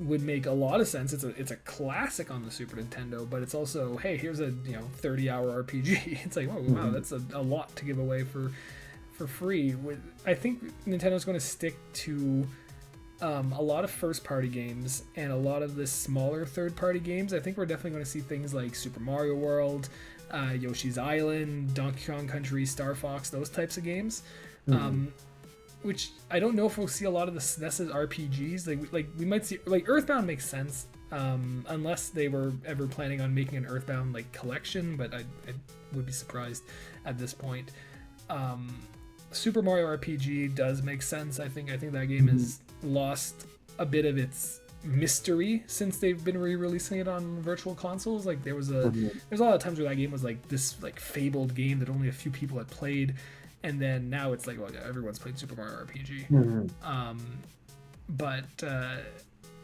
would make a lot of sense. It's a classic on the Super Nintendo, but it's also, hey, here's a 30-hour RPG. It's like, oh wow, that's a lot to give away for free. I think Nintendo's going to stick to a lot of first-party games and a lot of the smaller third-party games. I think we're definitely going to see things like Super Mario World, Yoshi's Island, Donkey Kong Country, Star Fox, those types of games. Which I don't know if we'll see a lot of the SNES's RPGs. Like we might see, like Earthbound makes sense, unless they were ever planning on making an Earthbound like collection, but I would be surprised at this point. Super Mario RPG does make sense. I think that game has lost a bit of its mystery since they've been re-releasing it on virtual consoles. Like there's a lot of times where that game was like this like fabled game that only a few people had played. And then now it's like, well, yeah, everyone's played Super Mario RPG. But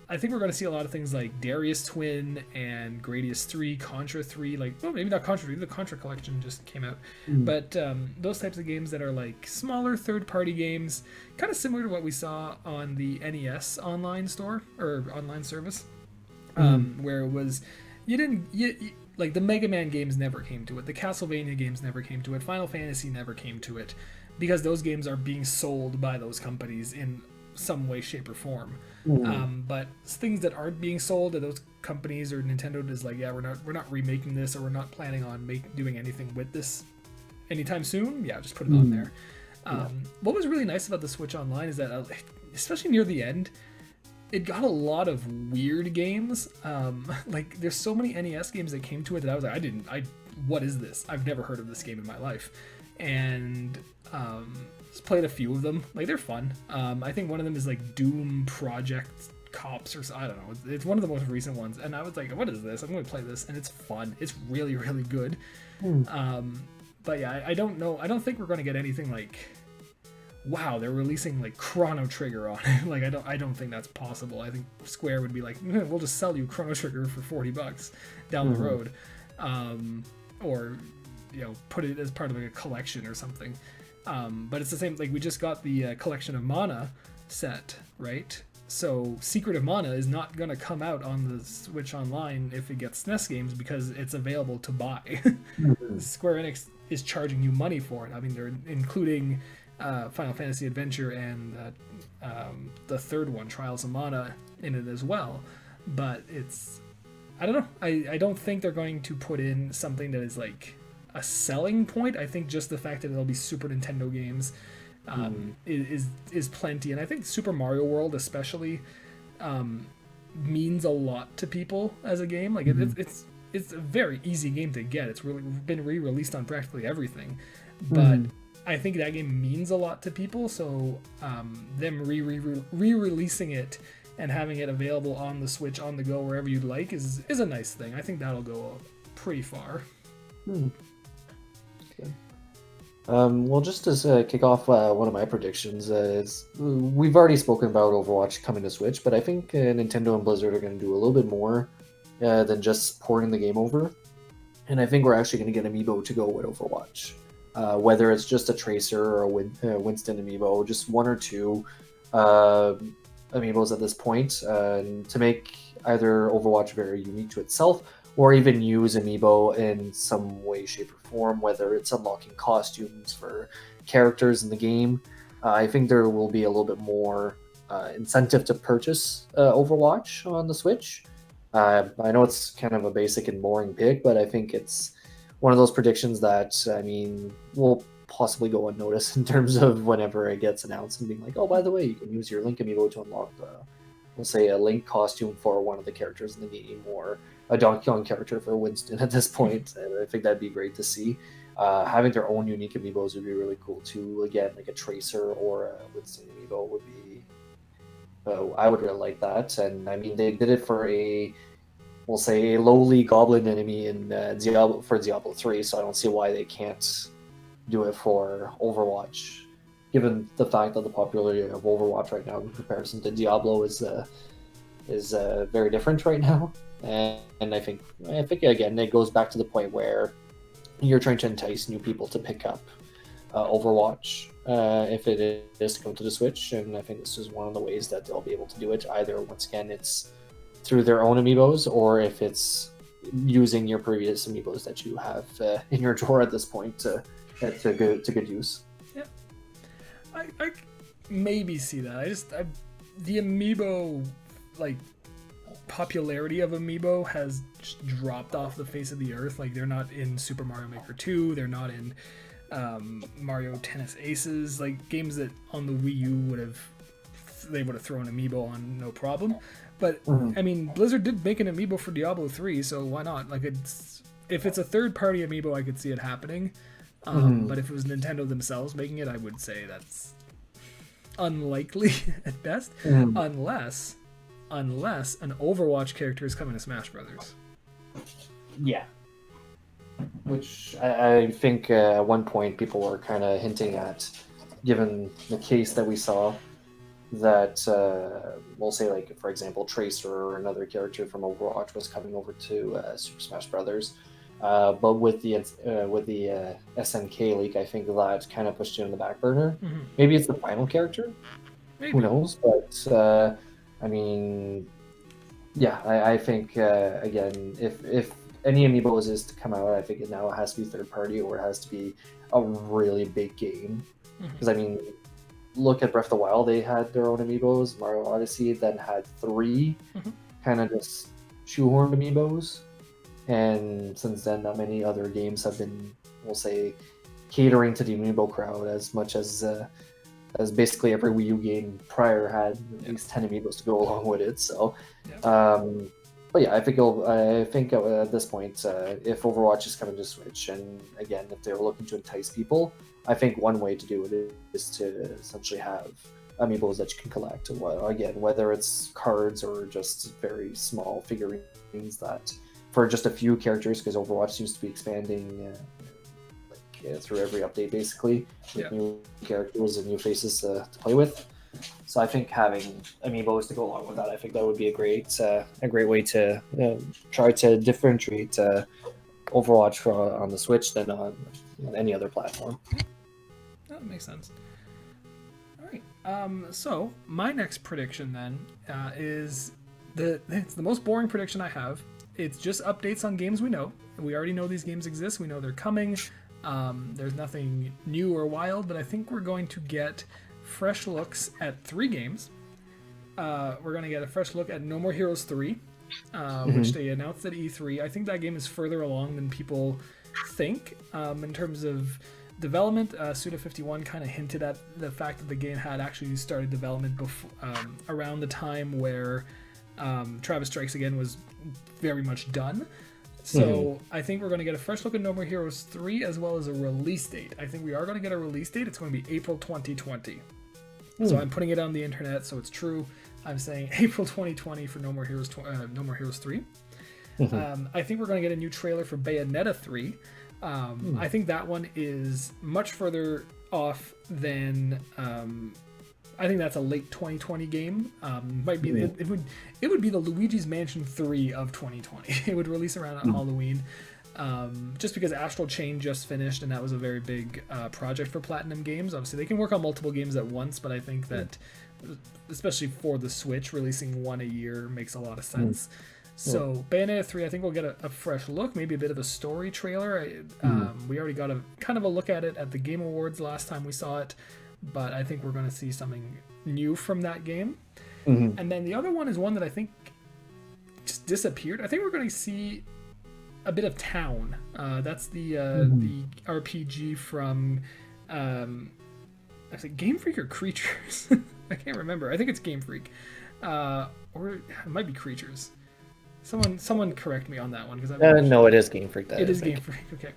I think we're going to see a lot of things like Darius Twin and Gradius 3, Contra 3, like, well, maybe not Contra 3, the Contra collection just came out. But those types of games that are like smaller third party games, kind of similar to what we saw on the NES online store or online service, where it was, like the Mega Man games never came to it, the Castlevania games never came to it, Final Fantasy never came to it, because those games are being sold by those companies in some way, shape, or form. But things that aren't being sold to those companies or Nintendo is like, yeah, we're not remaking this, or we're not planning on doing anything with this anytime soon. Yeah, just put it on there. What was really nice about the Switch Online is that, especially near the end, it got a lot of weird games. Like there's so many NES games that came to it that I was like, what is this? I've never heard of this game in my life. And just played a few of them. Like they're fun. I think one of them is like Doom Project Cops, or I don't know. It's one of the most recent ones, and I was like, what is this? I'm going to play this, and it's fun. It's really, really good. But yeah, I don't know. I don't think we're going to get anything like, wow, they're releasing like Chrono Trigger on it. Like I don't think that's possible. I think Square would be like, we'll just sell you Chrono Trigger for $40 down the road, or put it as part of like a collection or something. But it's the same. Like we just got the Collection of Mana set, right? So Secret of Mana is not going to come out on the Switch Online if it gets SNES games, because it's available to buy. Square Enix is charging you money for it. I mean, they're including Final Fantasy Adventure and the third one, Trials of Mana, in it as well. But I don't know. I don't think they're going to put in something that is like a selling point. I think just the fact that it'll be Super Nintendo games is plenty. And I think Super Mario World especially means a lot to people as a game. Like it's a very easy game to get. It's really been re-released on practically everything. But I think that game means a lot to people, so them re-releasing it and having it available on the Switch, on the go, wherever you'd like, is a nice thing. I think that'll go pretty far. Okay. Well, just to kick off one of my predictions, is we've already spoken about Overwatch coming to Switch, but I think Nintendo and Blizzard are going to do a little bit more than just porting the game over. And I think we're actually going to get Amiibo to go with Overwatch. Whether it's just a Tracer or a Winston Amiibo, just one or two Amiibos at this point, to make either Overwatch very unique to itself, or even use Amiibo in some way, shape, or form, whether it's unlocking costumes for characters in the game. I think there will be a little bit more incentive to purchase Overwatch on the Switch. I know it's kind of a basic and boring pick, but I think it's one of those predictions that, I mean, will possibly go unnoticed in terms of whenever it gets announced and being like, oh, by the way, you can use your Link Amiibo to unlock, we'll say, a Link costume for one of the characters in the game, or a Donkey Kong character for Winston at this point. And I think that'd be great to see. Having their own unique Amiibos would be really cool too. Again, like a Tracer or a Winston Amiibo would be... I would really like that. And I mean, they did it for we'll say, a lowly goblin enemy in Diablo 3, so I don't see why they can't do it for Overwatch, given the fact that the popularity of Overwatch right now in comparison to Diablo is very different right now. And I think again, it goes back to the point where you're trying to entice new people to pick up Overwatch if it is to come to the Switch, and I think this is one of the ways that they'll be able to do it. Either, once again, it's through their own Amiibos, or if it's using your previous Amiibos that you have in your drawer at this point to good use. Yeah, I maybe see that. The Amiibo, like, popularity of Amiibo has just dropped off the face of the earth. Like, they're not in Super Mario Maker 2, they're not in Mario Tennis Aces, like games that on the Wii U would have thrown Amiibo on no problem. But I mean, Blizzard did make an Amiibo for Diablo 3, so why not? Like, if it's a third-party Amiibo, I could see it happening. But if it was Nintendo themselves making it, I would say that's unlikely at best, unless an Overwatch character is coming to Smash Brothers. Yeah. Which I think at one point people were kind of hinting at, given the case that we saw that we'll say, like, for example, Tracer or another character from Overwatch was coming over to Super Smash Brothers. But with the SNK leak, I think that kind of pushed it in the back burner. Mm-hmm. Maybe it's the final character. Who Maybe. knows? But I mean, yeah, I think again, if any amiibos is to come out, I think it now has to be third party or it has to be a really big game. Because Mm-hmm. I mean, look at Breath of the Wild; they had their own amiibos. Mario Odyssey then had three, Mm-hmm. kind of just shoehorned amiibos. And since then, not many other games have been, we'll say, catering to the amiibo crowd as basically every Wii U game prior had at least 10 amiibos to go along with it. So, Yeah. but yeah, I think at this point, if Overwatch is coming to Switch, and again, if they're looking to entice people, I think one way to do it is to essentially have amiibos that you can collect. Well, again, whether it's cards or just very small figurines that for just a few characters, because Overwatch seems to be expanding through every update basically with Yeah. new characters and new faces to play with. So I think having amiibos to go along with that, I think that would be a great way to try to differentiate Overwatch on the Switch than on any other platform. That makes sense. All right. So my next prediction then is it's the most boring prediction I have. It's just updates on games we know. We already know these games exist. We know they're coming. There's nothing new or wild, but I think we're going to get fresh looks at 3 games. We're going to get a fresh look at No More Heroes 3, which they announced at E3. I think that game is further along than people think in terms of development. Suda51 kind of hinted at the fact that the game had actually started development around the time where Travis Strikes Again was very much done. So I think we're going to get a fresh look at No More Heroes 3 as well as a release date. I think we are going to get a release date. It's going to be April 2020. So I'm putting it on the internet, so it's true. I'm saying April 2020 for No More Heroes 3. I think we're going to get a new trailer for Bayonetta 3. I think that one is much further off than I think that's a late 2020 game. Might be it would be the Luigi's Mansion 3 of 2020. It would release around Halloween. Just because Astral Chain just finished, and that was a very big project for Platinum Games. Obviously, they can work on multiple games at once, but I think that, especially for the Switch, releasing one a year makes a lot of sense. So Bayonetta 3, I think we'll get a fresh look, maybe a bit of a story trailer. We already got a kind of a look at it at the Game Awards last time we saw it, but I think we're going to see something new from that game. And then the other one is one that I think just disappeared. I think we're going to see a bit of Town. That's the RPG from actually Game Freak or Creatures. I can't remember. I think it's Game Freak, or it might be Creatures. Someone correct me on that one because no, it is Game Freak. It is Game Freak. Okay,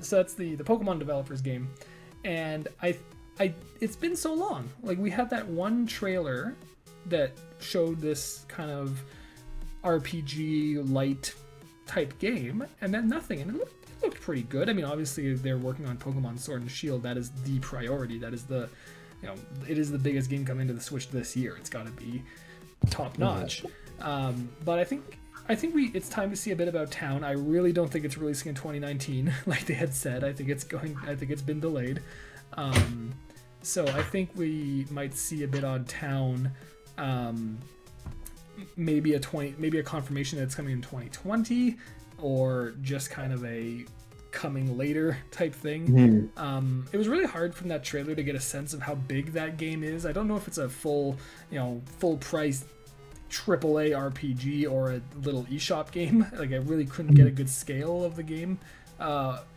so that's the Pokemon developers game, and it's been so long. Like we had that one trailer that showed this kind of RPG light type game, and then nothing, and it looked pretty good. I mean, obviously they're working on Pokemon Sword and Shield. That is the priority. That is it is the biggest game coming to the Switch this year. It's got to be top notch. But I think it's time to see a bit about Town. I really don't think it's releasing in 2019 like they had said. I think it's been delayed. So I think we might see a bit on Town. Maybe a confirmation that it's coming in 2020, or just kind of a coming later type thing. It was really hard from that trailer to get a sense of how big that game is. I don't know if it's a full price AAA RPG or a little eShop game. Like I really couldn't get a good scale of the game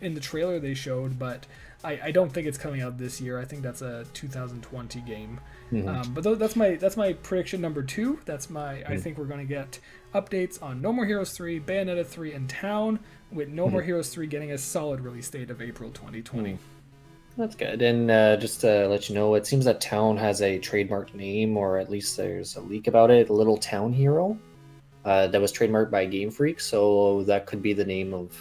in the trailer they showed, but I don't think it's coming out this year. I think that's a 2020 game. But that's my prediction number 2. I think we're going to get updates on No More Heroes 3, Bayonetta 3, and Town, with No More Heroes 3 getting a solid release date of April 2020. That's good. And just to let you know, it seems that Town has a trademarked name, or at least there's a leak about it, Little Town Hero, that was trademarked by Game Freak, so that could be the name of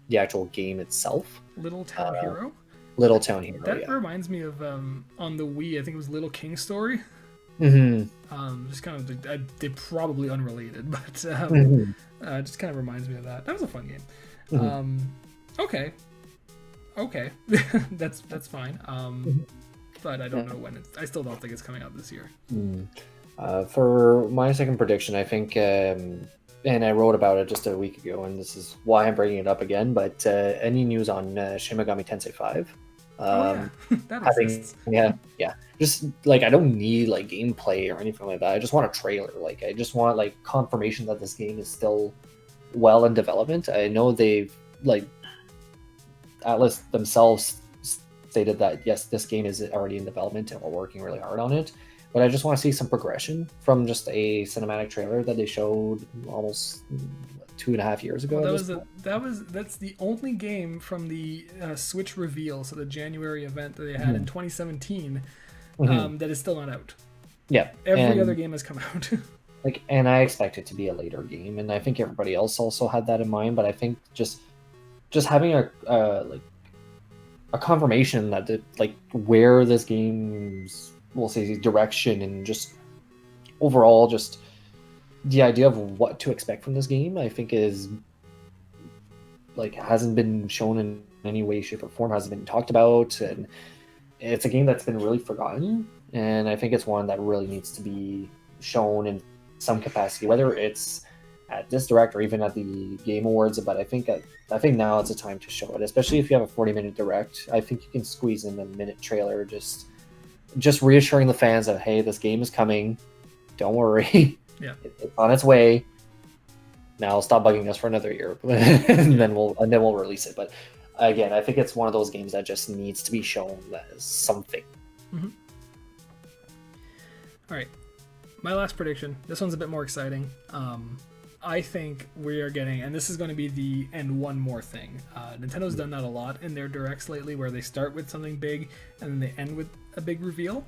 the actual game itself. Little Town Hero? Little Town Hero, That reminds me of, on the Wii, I think it was Little King Story. Hmm. Just kind of they're probably unrelated, but Hmm. it just kind of reminds me of that. That was a fun game. Hmm. Okay, okay, that's fine. But I don't know when it's. I still don't think it's coming out this year. Mm. For my second prediction, I think, and I wrote about it just a week ago, and this is why I'm bringing it up again. But any news on Shin Megami Tensei 5? Oh yeah, that Having, exists. yeah, just like I don't need like gameplay or anything like that. I just want a trailer. Like I just want like confirmation that this game is still well in development. I know they've like Atlas themselves stated that yes, this game is already in development and we're working really hard on it. But I just want to see some progression from just a cinematic trailer that they showed almost 2.5 years ago. Well, At this point. that's the only game from the Switch reveal, so the January event that they had in 2017, that is still not out. Yeah, Every other game has come out. and I expect it to be a later game, and I think everybody else also had that in mind. But I think just having a like a confirmation that like where this game's, we'll say, direction and just overall just the idea of what to expect from this game, I think is like hasn't been shown in any way, shape, or form, hasn't been talked about, and it's a game that's been really forgotten. And I think it's one that really needs to be shown in some capacity, whether it's at this direct or even at the Game Awards. But I think now it's a time to show it, especially if you have a 40-minute direct. I think you can squeeze in a minute trailer, just reassuring the fans that hey, this game is coming. Don't worry, Yeah. it's on its way. Now stop bugging us for another year, and then we'll release it. But again, I think it's one of those games that just needs to be shown as something. All right, my last prediction. This one's a bit more exciting. I think we are getting, and this is going to be the and one more thing. Nintendo's done that a lot in their directs lately, where they start with something big and then they end with a big reveal.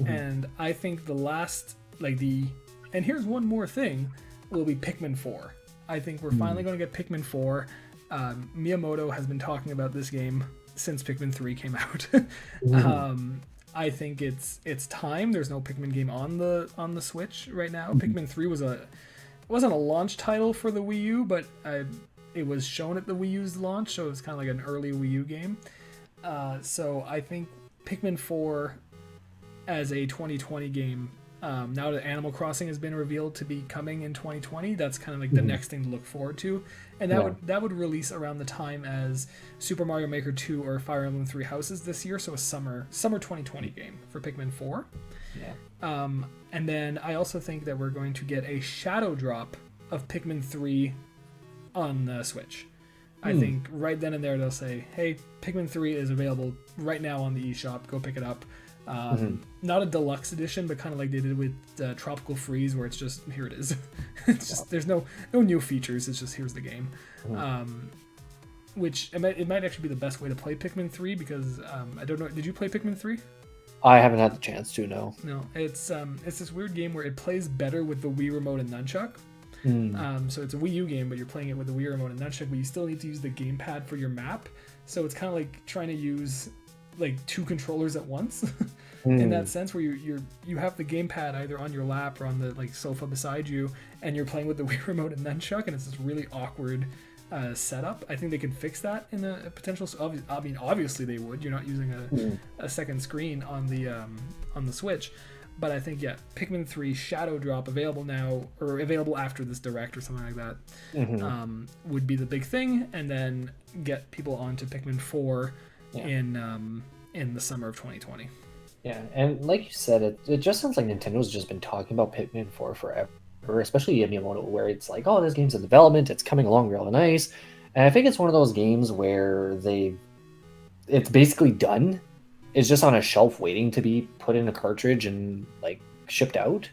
And I think the last, and here's one more thing, will be Pikmin 4. I think we're finally going to get Pikmin 4. Miyamoto has been talking about this game since Pikmin 3 came out. I think it's time. There's no Pikmin game on the Switch right now. Pikmin 3 wasn't a launch title for the Wii U, but it was shown at the Wii U's launch, so it was kind of like an early Wii U game. So I think Pikmin 4 as a 2020 game, now that Animal Crossing has been revealed to be coming in 2020, that's kind of like the next thing to look forward to, and that would release around the time as Super Mario Maker 2 or Fire Emblem 3 Houses this year, so a summer 2020 game for Pikmin 4. And then I also think that we're going to get a shadow drop of Pikmin 3 on the Switch. I think right then and there they'll say, hey, Pikmin 3 is available right now on the eShop, go pick it up. Not a deluxe edition, but kind of like they did with Tropical Freeze, where it's just, here it is. It's just, there's no new features, it's just, here's the game. Which it might actually be the best way to play Pikmin 3, because I don't know, did you play Pikmin 3? I haven't had the chance to, no. No, it's this weird game where it plays better with the Wii Remote and Nunchuck. So it's a Wii U game, but you're playing it with the Wii Remote and Nunchuck, but you still need to use the gamepad for your map. So it's kind of like trying to use like two controllers at once in that sense, where you have the gamepad either on your lap or on the like sofa beside you, and you're playing with the Wii Remote and Nunchuck, and it's this really awkward setup. I think they could fix that in a potential. I mean, obviously they would. You're not using a second screen on the Switch, but I think Pikmin 3 Shadow Drop available now, or available after this direct or something like that, would be the big thing, and then get people onto Pikmin 4 in the summer of 2020. Yeah, and like you said, it just sounds like Nintendo's just been talking about Pikmin 4 forever, especially Miyamoto, where it's like, oh, this game's in development, it's coming along real nice. And I think it's one of those games where it's basically done. It's just on a shelf waiting to be put in a cartridge and like shipped out.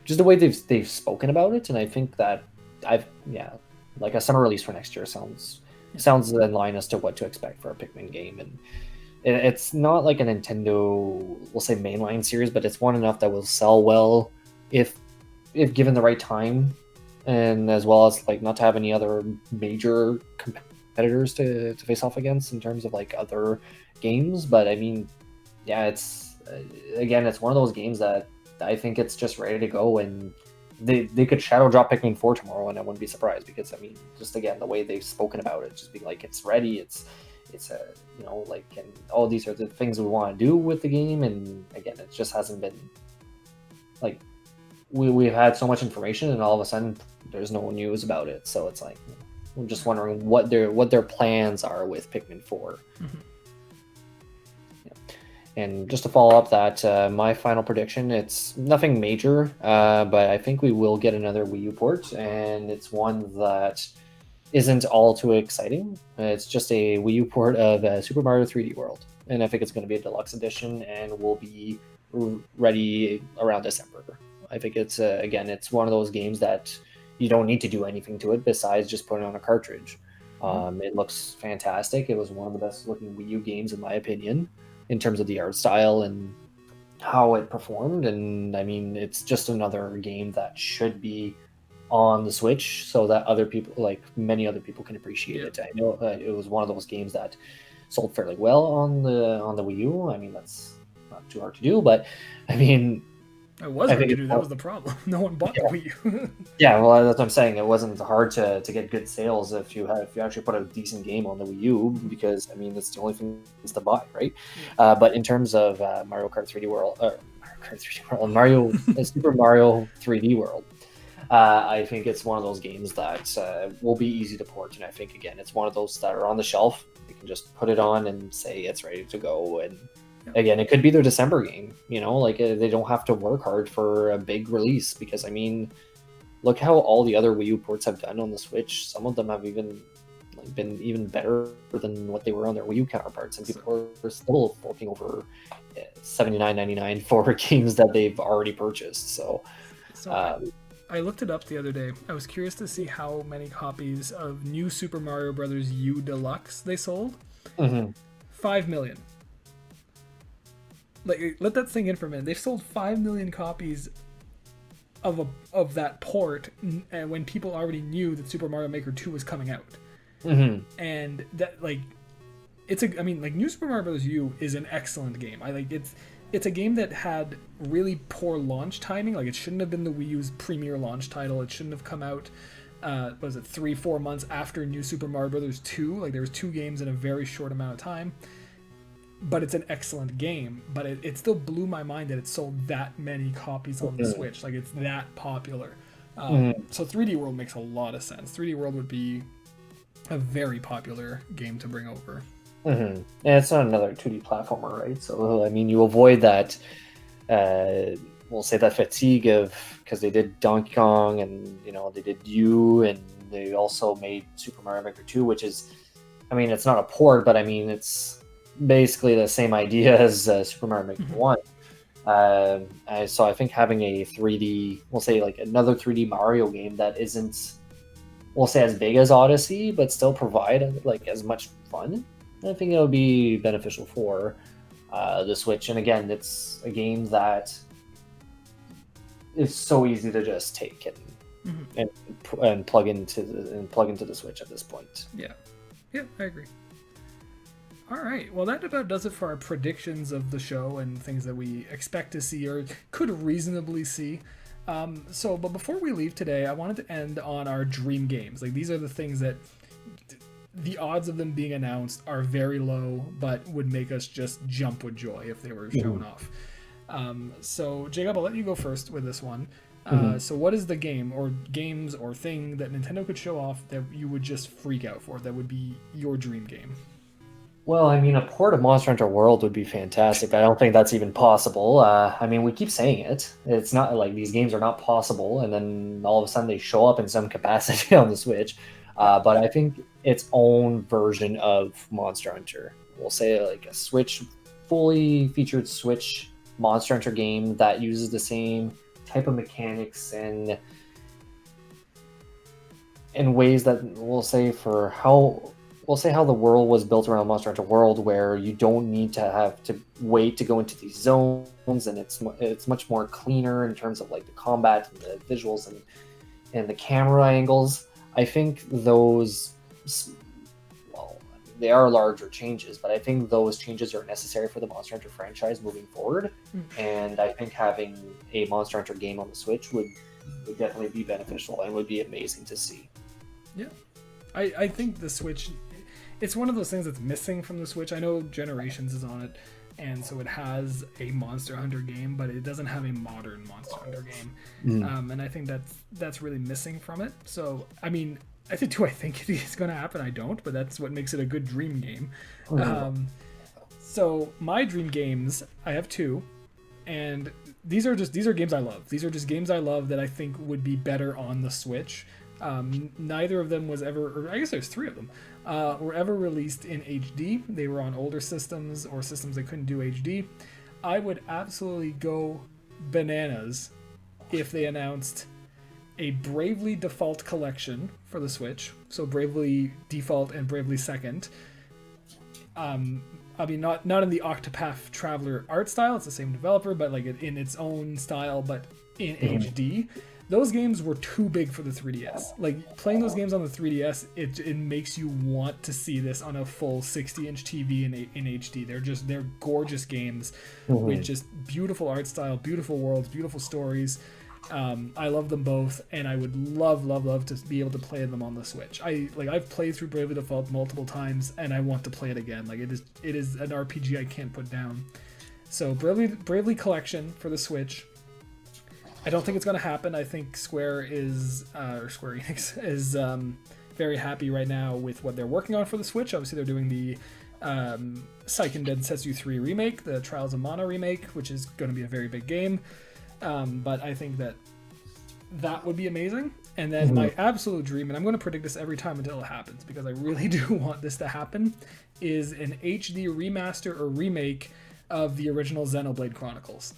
Just the way they've spoken about it, and I think that like a summer release for next year sounds in line as to what to expect for a Pikmin game. And it's not like a Nintendo, we'll say, mainline series, but it's one enough that will sell well if given the right time, and as well as like not to have any other major competitors to face off against in terms of like other games. But I mean, it's one of those games that I think it's just ready to go, and they could shadow drop Pikmin 4 tomorrow, and I wouldn't be surprised because I mean, just again the way they've spoken about it, just be like it's ready, it's a like, and all these are the things we want to do with the game, and again, it just hasn't been like we've had so much information, and all of a sudden there's no news about it, so it's like I'm just wondering what their plans are with Pikmin 4. Mm-hmm. And just to follow up that, my final prediction, it's nothing major, but I think we will get another Wii U port, and it's one that isn't all too exciting. It's just a Wii U port of Super Mario 3D World, and I think it's going to be a deluxe edition and will be ready around December. I think it's, again, it's one of those games that you don't need to do anything to it besides just putting on a cartridge. It looks fantastic. It was one of the best looking Wii U games, in my opinion, in terms of the art style and how it performed. And I mean, it's just another game that should be on the Switch so that other people, like many other people, can appreciate it. I know it was one of those games that sold fairly well on the Wii U. I mean, that's not too hard to do, but I mean, it was hard to do. That was the problem. No one bought the Wii U. Yeah, well, that's what I'm saying. It wasn't hard to get good sales if you actually put a decent game on the Wii U, because I mean, it's the only thing to buy, right? Yeah. But in terms of Mario Kart 3D World, Mario Super Mario 3D World, I think it's one of those games that will be easy to port, and I think again, it's one of those that are on the shelf. You can just put it on and say it's ready to go, and again, it could be their December game, like they don't have to work hard for a big release, because I mean, look how all the other Wii U ports have done on the Switch. Some of them have even been even better than what they were on their Wii U counterparts, and people are still forking over $79.99 for games that they've already purchased. So I looked it up the other day. I was curious to see how many copies of New Super Mario Bros. U Deluxe they sold. 5 million. Like, let that sink in for a minute. They've sold 5 million copies of that port, and when people already knew that Super Mario Maker 2 was coming out. And that, like, New Super Mario Bros. U is an excellent game. It's a game that had really poor launch timing. Like, it shouldn't have been the Wii U's premier launch title. It shouldn't have come out 3-4 months after New Super Mario Bros. 2. Like, there was 2 games in a very short amount of time. But it's an excellent game. But it still blew my mind that it sold that many copies on the Switch. Like, it's that popular. So 3D World makes a lot of sense. 3D World would be a very popular game to bring over. And it's not another 2D platformer, right? So I mean, you avoid that. We'll say that fatigue of, because they did Donkey Kong, and they did U, and they also made Super Mario Maker 2, which is, I mean, it's not a port, but I mean, it's basically the same idea as Super Mario Maker 1. So I think having a 3D, we'll say like another 3D Mario game that isn't, we'll say, as big as Odyssey, but still provide like as much fun, I think it would be beneficial for the Switch. And again, it's a game that is so easy to just take and plug into the Switch at this point. Yeah, I agree. All right, well, that about does it for our predictions of the show and things that we expect to see or could reasonably see. But before we leave today, I wanted to end on our dream games. Like, these are the things that the odds of them being announced are very low, but would make us just jump with joy if they were shown off. So, Jacob, I'll let you go first with this one. So what is the game or games or thing that Nintendo could show off that you would just freak out for, that would be your dream game? Well, I mean, a port of Monster Hunter World would be fantastic, but I don't think that's even possible. I mean, we keep saying it. It's not like these games are not possible, and then all of a sudden they show up in some capacity on the Switch. But I think its own version of Monster Hunter, we'll say like a fully featured Switch Monster Hunter game that uses the same type of mechanics and in ways that we'll say how the world was built around Monster Hunter World, where you don't need to have to wait to go into these zones, and it's much more cleaner in terms of like the combat and the visuals and the camera angles. I think those, well, they are larger changes, but I think those changes are necessary for the Monster Hunter franchise moving forward. And I think having a Monster Hunter game on the Switch would definitely be beneficial and would be amazing to see. Yeah, I think the Switch, it's one of those things that's missing from the Switch. I know Generations is on it, and so it has a Monster Hunter game, but it doesn't have a modern Monster Hunter game. And I think that's really missing from it. So, I mean, I think it is going to happen? I don't, but that's what makes it a good dream game. So my dream games, I have two, and these are games I love. These are just games I love that I think would be better on the Switch. Neither of them was ever, or I guess there's three of them, were ever released in HD. They were on older systems or systems that couldn't do HD. I would absolutely go bananas if they announced a Bravely Default collection for the Switch. So Bravely Default and Bravely Second. I mean, not in the Octopath Traveler art style. It's the same developer, but like in its own style, but in HD. Those games were too big for the 3DS. Like, playing those games on the 3DS, it makes you want to see this on a full 60-inch TV in HD. They're gorgeous games with just beautiful art style, beautiful worlds, beautiful stories. I love them both, and I would love to be able to play them on the Switch. I've played through Bravely Default multiple times, and I want to play it again. Like, it is an RPG I can't put down. So Bravely Collection for the Switch. I don't think it's going to happen. I think Square Enix is very happy right now with what they're working on for the Switch. Obviously, they're doing the Seiken Densetsu 3 remake, the Trials of Mana remake, which is going to be a very big game. But I think that would be amazing. And then my absolute dream, and I'm going to predict this every time until it happens, because I really do want this to happen, is an HD remaster or remake of the original Xenoblade Chronicles.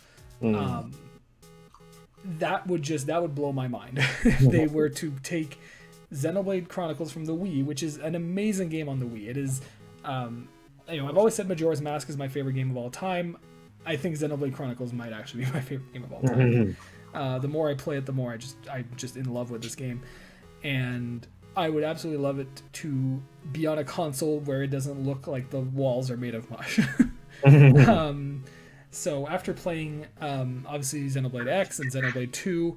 That would blow my mind if they were to take Xenoblade Chronicles from the Wii, which is an amazing game on the Wii. It is, I've always said Majora's Mask is my favorite game of all time. I think Xenoblade Chronicles might actually be my favorite game of all time. The more I play it, the more I'm just in love with this game, and I would absolutely love it to be on a console where it doesn't look like the walls are made of mush. So after playing, obviously, Xenoblade X and Xenoblade 2,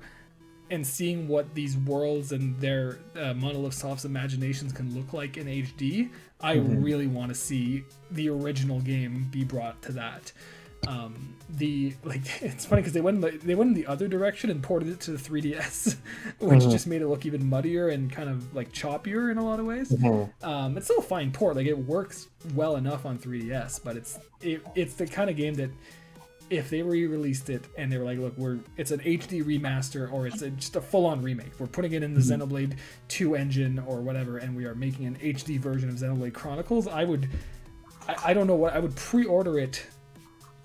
and seeing what these worlds and their Monolith Soft's imaginations can look like in HD, I really want to see the original game be brought to that. It's funny because they went in the other direction and ported it to the 3DS, which just made it look even muddier and kind of like choppier in a lot of ways. It's still a fine port, like it works well enough on 3DS, but it's the kind of game that if they re-released it and they were like, look, it's an HD remaster or it's just a full-on remake, we're putting it in the Xenoblade 2 engine or whatever, and we are making an HD version of Xenoblade Chronicles, I don't know what, I would pre-order it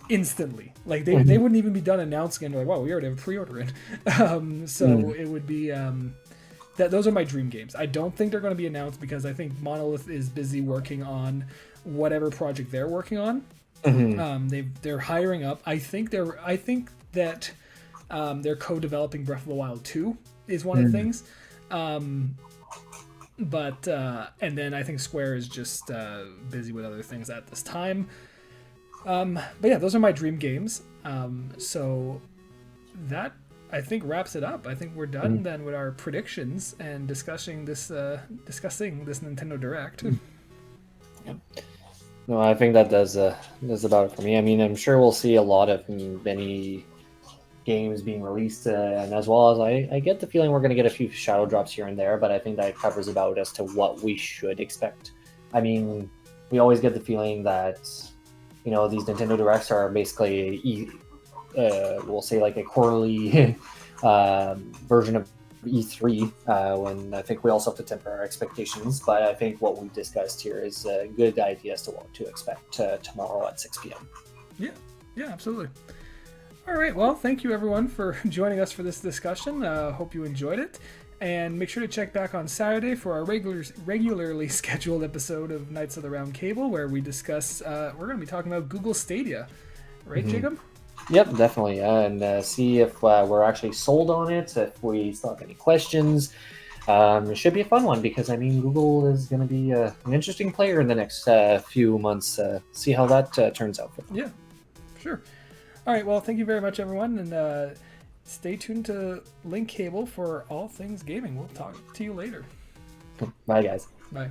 instantly. Like they wouldn't even be done announcing it. Like, wow, we already have a pre-order in. It would be those are my dream games. I don't think they're going to be announced because I think Monolith is busy working on whatever project they're working on. They're hiring up. I think that they're co-developing Breath of the Wild 2 is one of the things. But and then I think Square is just busy with other things at this time. But yeah, those are my dream games. So that I think wraps it up. I think we're done then with our predictions and discussing this Nintendo Direct. No, I think that does about it for me. I mean, I'm sure we'll see a lot of many games being released, and as well as I get the feeling we're going to get a few shadow drops here and there, but I think that covers about as to what we should expect. I mean, we always get the feeling that, you know, these Nintendo Directs are basically, we'll say like a quarterly version of E3, when I think we also have to temper our expectations, but I think what we discussed here is a good idea as to what to expect tomorrow at 6 p.m. Yeah, absolutely. All right, well, thank you everyone for joining us for this discussion. Hope you enjoyed it, and make sure to check back on Saturday for our regularly scheduled episode of Knights of the Round Table, where we discuss, we're going to be talking about Google Stadia, right, Jacob? Yep, definitely, and see if we're actually sold on it, if we still have any questions. It should be a fun one because I mean Google is going to be an interesting player in the next few months. See how that turns out for them. Yeah, sure. All right, well, thank you very much, everyone, and stay tuned to Link Cable for all things gaming. We'll talk to you later. Bye, guys. Bye.